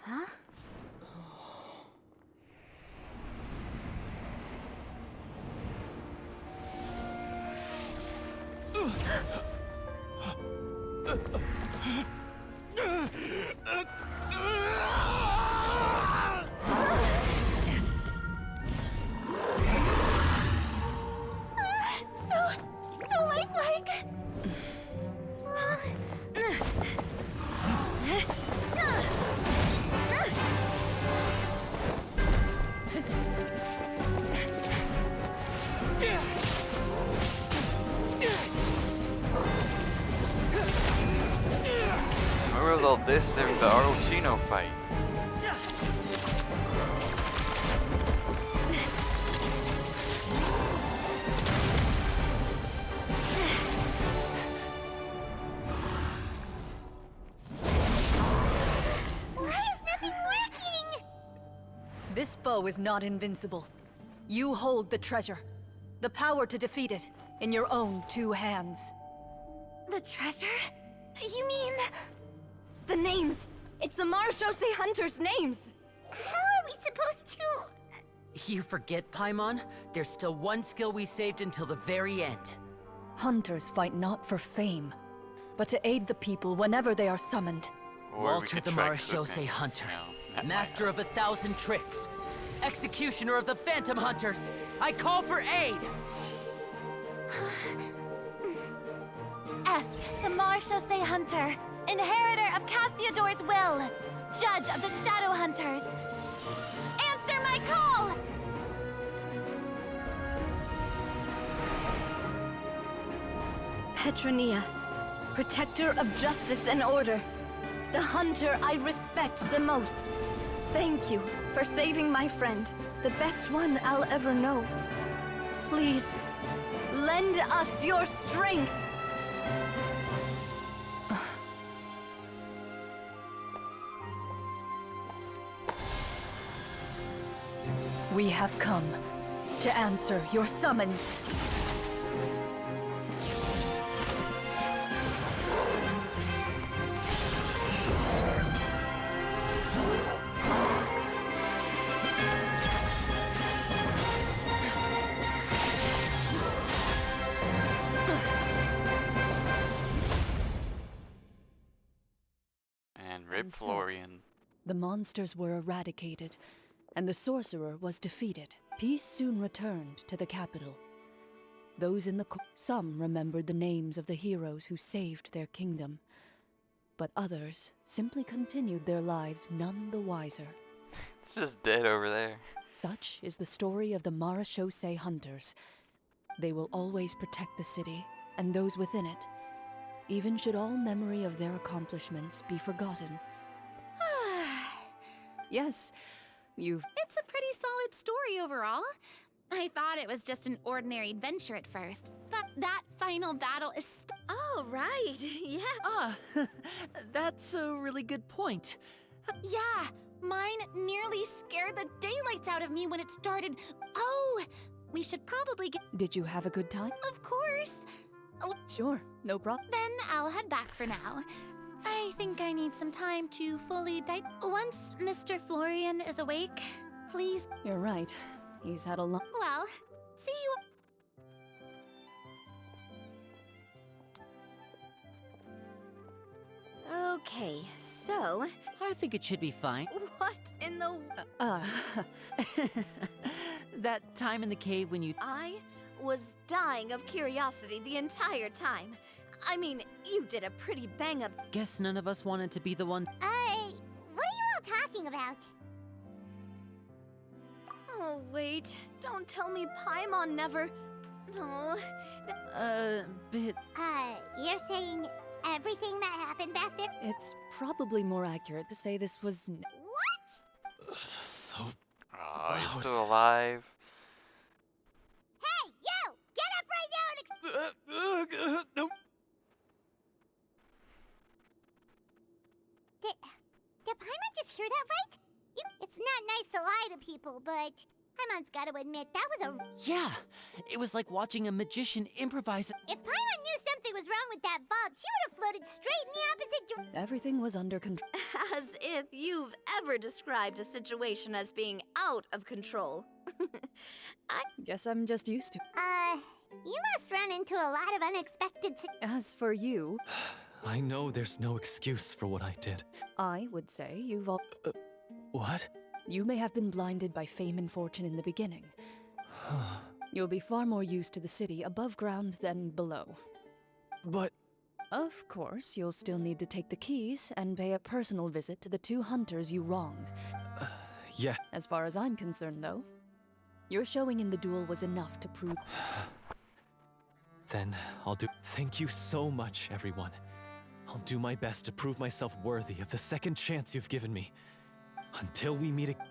Huh? So lifelike. Where was all this in the Orochino fight? Why is nothing working? This foe is not invincible. You hold the treasure. The power to defeat it in your own two hands. The treasure? You mean... The names! It's the Marshose Hunters' names! How are we supposed to... You forget, Paimon? There's still one skill we saved until the very end. Hunters fight not for fame, but to aid the people whenever they are summoned. Or we Walter could the try Marashose cooking. Hunter, No, that might master not. of 1,000 tricks, executioner of the Phantom Hunters. I call for aid! Est, the Marshose Hunter, inheritor of Cassiodor's will, judge of the Shadow Hunters. Answer my call! Petronia, protector of justice and order. The hunter I respect the most. Thank you for saving my friend, the best one I'll ever know. Please, lend us your strength. We have come to answer your summons. And rip And so- Florian. The monsters were eradicated, and the sorcerer was defeated. Peace soon returned to the capital. Those in the some remembered the names of the heroes who saved their kingdom, but others simply continued their lives none the wiser. It's just dead over there. Such is the story of the Marachose Hunters. They will always protect the city and those within it, even should all memory of their accomplishments be forgotten. Yes, you've... It's a pretty solid story overall. I thought it was just an ordinary adventure at first, but that final battle is... Oh, right. Yeah. Ah, that's a really good point. Yeah, mine nearly scared the daylights out of me when it started. Oh, we should probably get... Did you have a good time? Of course. Sure, no problem. Then I'll head back for now. I think I need some time to fully Once Mr. Florian is awake, please... You're right. He's had a long... Well, see you... Okay, so I think it should be fine. what in the... That time in the cave when you... I was dying of curiosity the entire time. I mean, you did a pretty bang-up... Guess none of us wanted to be the one... What are you all talking about? Oh, wait. Don't tell me Paimon never... Oh, bit... You're saying everything that happened back there? It's probably more accurate to say this was... What? So Oh, he's loud. still alive. Hey, you! Get up right now and No. Did Paimon just hear that right? It's not nice to lie to people, but Paimon's got to admit that was a... Yeah, it was like watching a magician improvise... If Paimon knew something was wrong with that vault, she would have floated straight in the opposite direction. Everything was under control. as if you've ever described a situation as being out of control. Guess I'm just used to. You must run into a lot of unexpected As for you, I know there's no excuse for what I did. I would say you've all... What? You may have been blinded by fame and fortune in the beginning. You'll be far more used to the city above ground than below. But Of course, you'll still need to take the keys and pay a personal visit to the 2 hunters you wronged. yeah, As far as I'm concerned, though, your showing in the duel was enough to prove... then I'll do... Thank you so much, everyone. I'll do my best to prove myself worthy of the second chance you've given me. Until we meet again.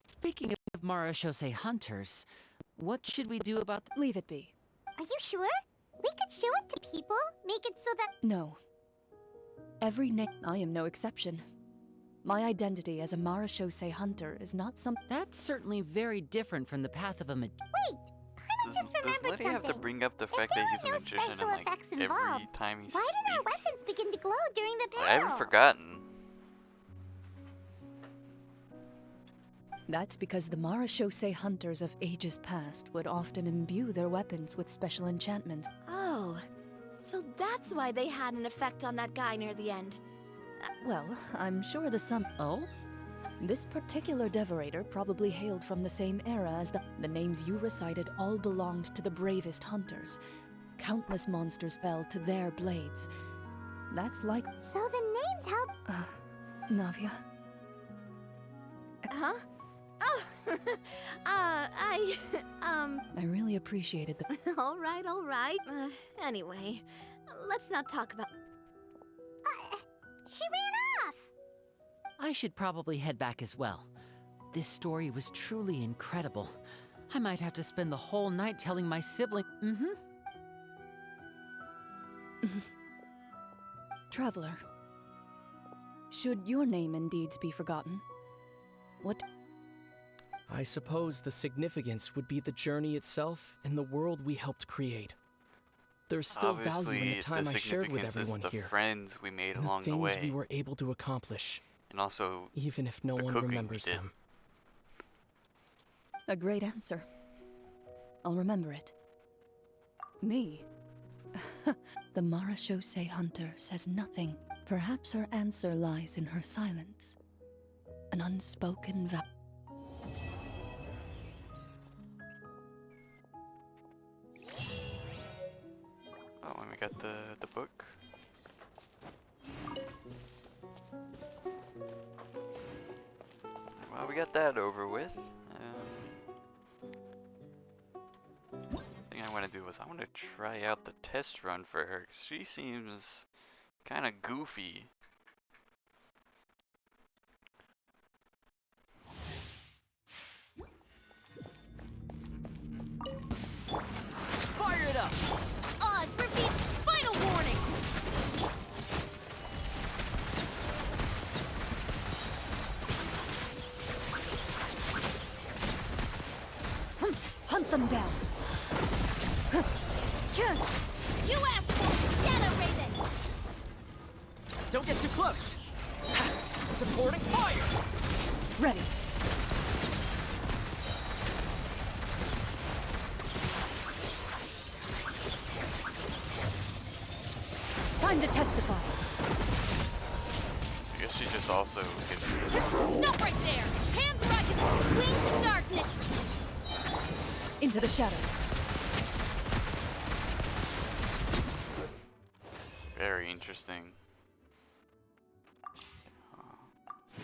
Speaking of Marachose hunters, what should we do about Leave it be. Are you sure? We could show it to people, make it so that... No. Every name... I am no exception. My identity as a Marachose hunter is not some... That's certainly very different from the path of a Wait! Paimon just Does remembered Liddy have to something. bring up the If fact there that he's were a no magician special and like effects every involved, time he Why did our speaks? weapons begin to glow during the battle? I haven't forgotten. That's because the Marachose hunters of ages past would often imbue their weapons with special enchantments. Oh, so that's why they had an effect on that guy near the end. Well, I'm sure the sum... Oh? This particular devorator probably hailed from the same era as the names you recited all belonged to the bravest hunters. Countless monsters fell to their blades, That's like... So the names help. Navia. Huh? Oh, I really appreciated the... all right, all right. Anyway, let's not talk about... She ran off. I should probably head back as well. This story was truly incredible. I might have to spend the whole night telling my sibling. Traveler. Should your name and deeds be forgotten? What... I suppose the significance would be the journey itself and the world we helped create. There's still value in Obviously, the time I shared with significance everyone is the here, friends we made and the along the things way, we were able to accomplish, and also even if no the one cooking we remembers did. them. A great answer. I'll remember it. Me? The Marachose hunter says nothing. Perhaps her answer lies in her silence. An unspoken vow. Oh, and we got the book. Well, we got that over with. Thing I want to do is I want to try out the test run for her. 'Cause she seems kind of goofy. Fire it up! Oz, repeat, final warning! Hunt them down! You asked for it, Shadow Raven! Don't get too close! Supporting fire! Ready! Time to testify! I guess she just also gets... Stop right there! Hands where I can see! Wings of darkness! Into the shadows. Very interesting.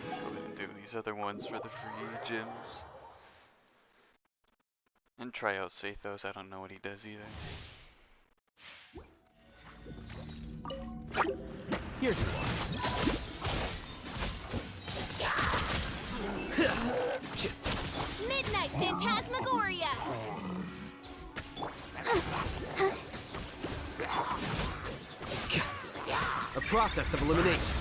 Go ahead and do these other ones for the free gyms. And try out Sathos. I don't know what he does either. Here you are. Midnight Phantasmagoria! A process of elimination.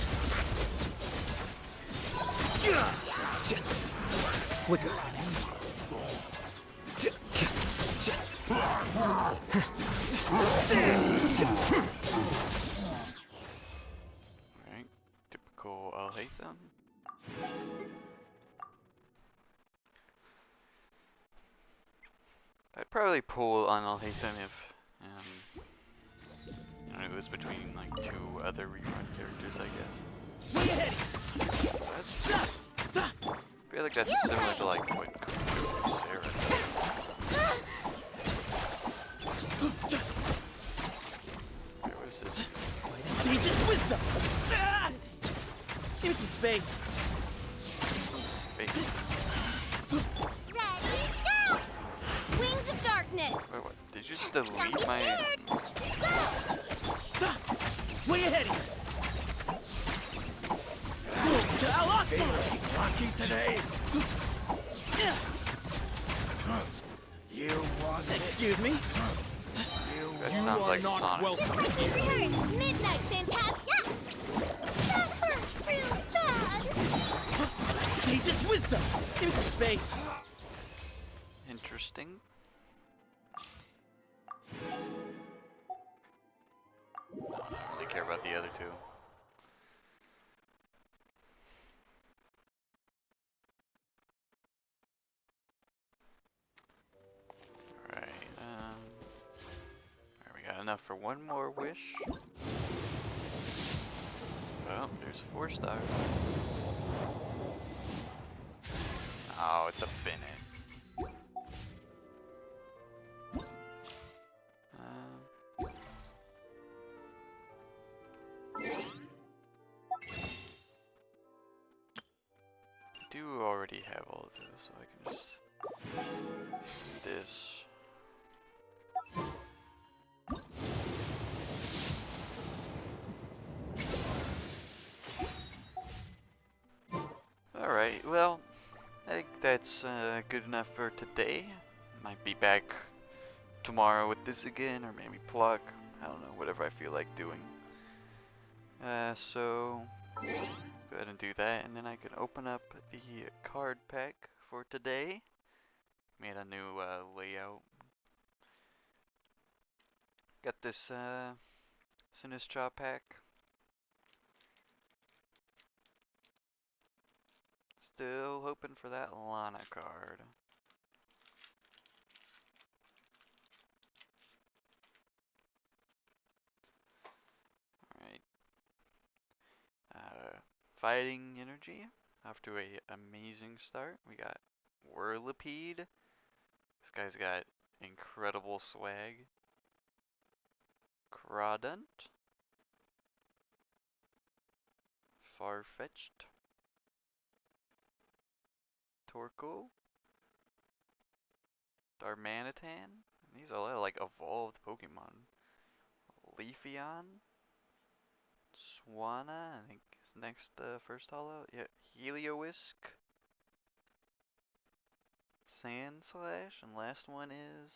Flicker. Alright, typical Alhaitham. I'd probably pull on Alhaitham if you know, it was between like two other rerun characters, I guess. Way ahead! So that's, I feel like that's similar to like what Sarah does. Where was this? By the sage's wisdom! Ah! Give me some space. Space. Ready, go! Wings of darkness! Wait, what? Did you just delete Don't be my... scared! Go! Way ahead! Lucky today. You want? Excuse me. That sounds like Sonic. Just like you heard! Midnight Phantasm... Yeah! That hurt real bad! Sage's wisdom. Give me some space. Interesting. No, I don't really care about the other two. Alright, alright, we got enough for one more wish. Well, there's a 4-star. Oh, it's a Bennett. do already have all of those, so I can just do this. Alright, well, I think that's good enough for today. Might be back tomorrow with this again, or maybe pluck. I don't know, whatever I feel like doing. So go ahead and do that, and then I can open up the card pack for today. Made a new layout. Got this Sinistra pack. Still hoping for that Lana card. Alright. Fighting energy. After a amazing start. We got Whirlipede. This guy's got incredible swag. Crawdunt. Farfetch'd. Torkoal. Darmanitan. These are all like evolved Pokemon. Leafeon. Swanna, I think is next first holo. Yeah, Heliowisk. Sandslash, and last one is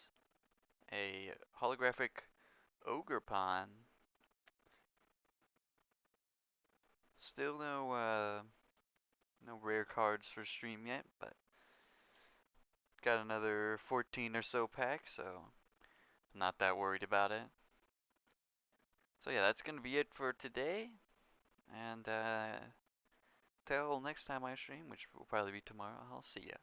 a holographic Ogerpon. Still no rare cards for stream yet, but got another 14 or so packs, so not that worried about it. So yeah, that's gonna be it for today, and till next time I stream, which will probably be tomorrow, I'll see ya.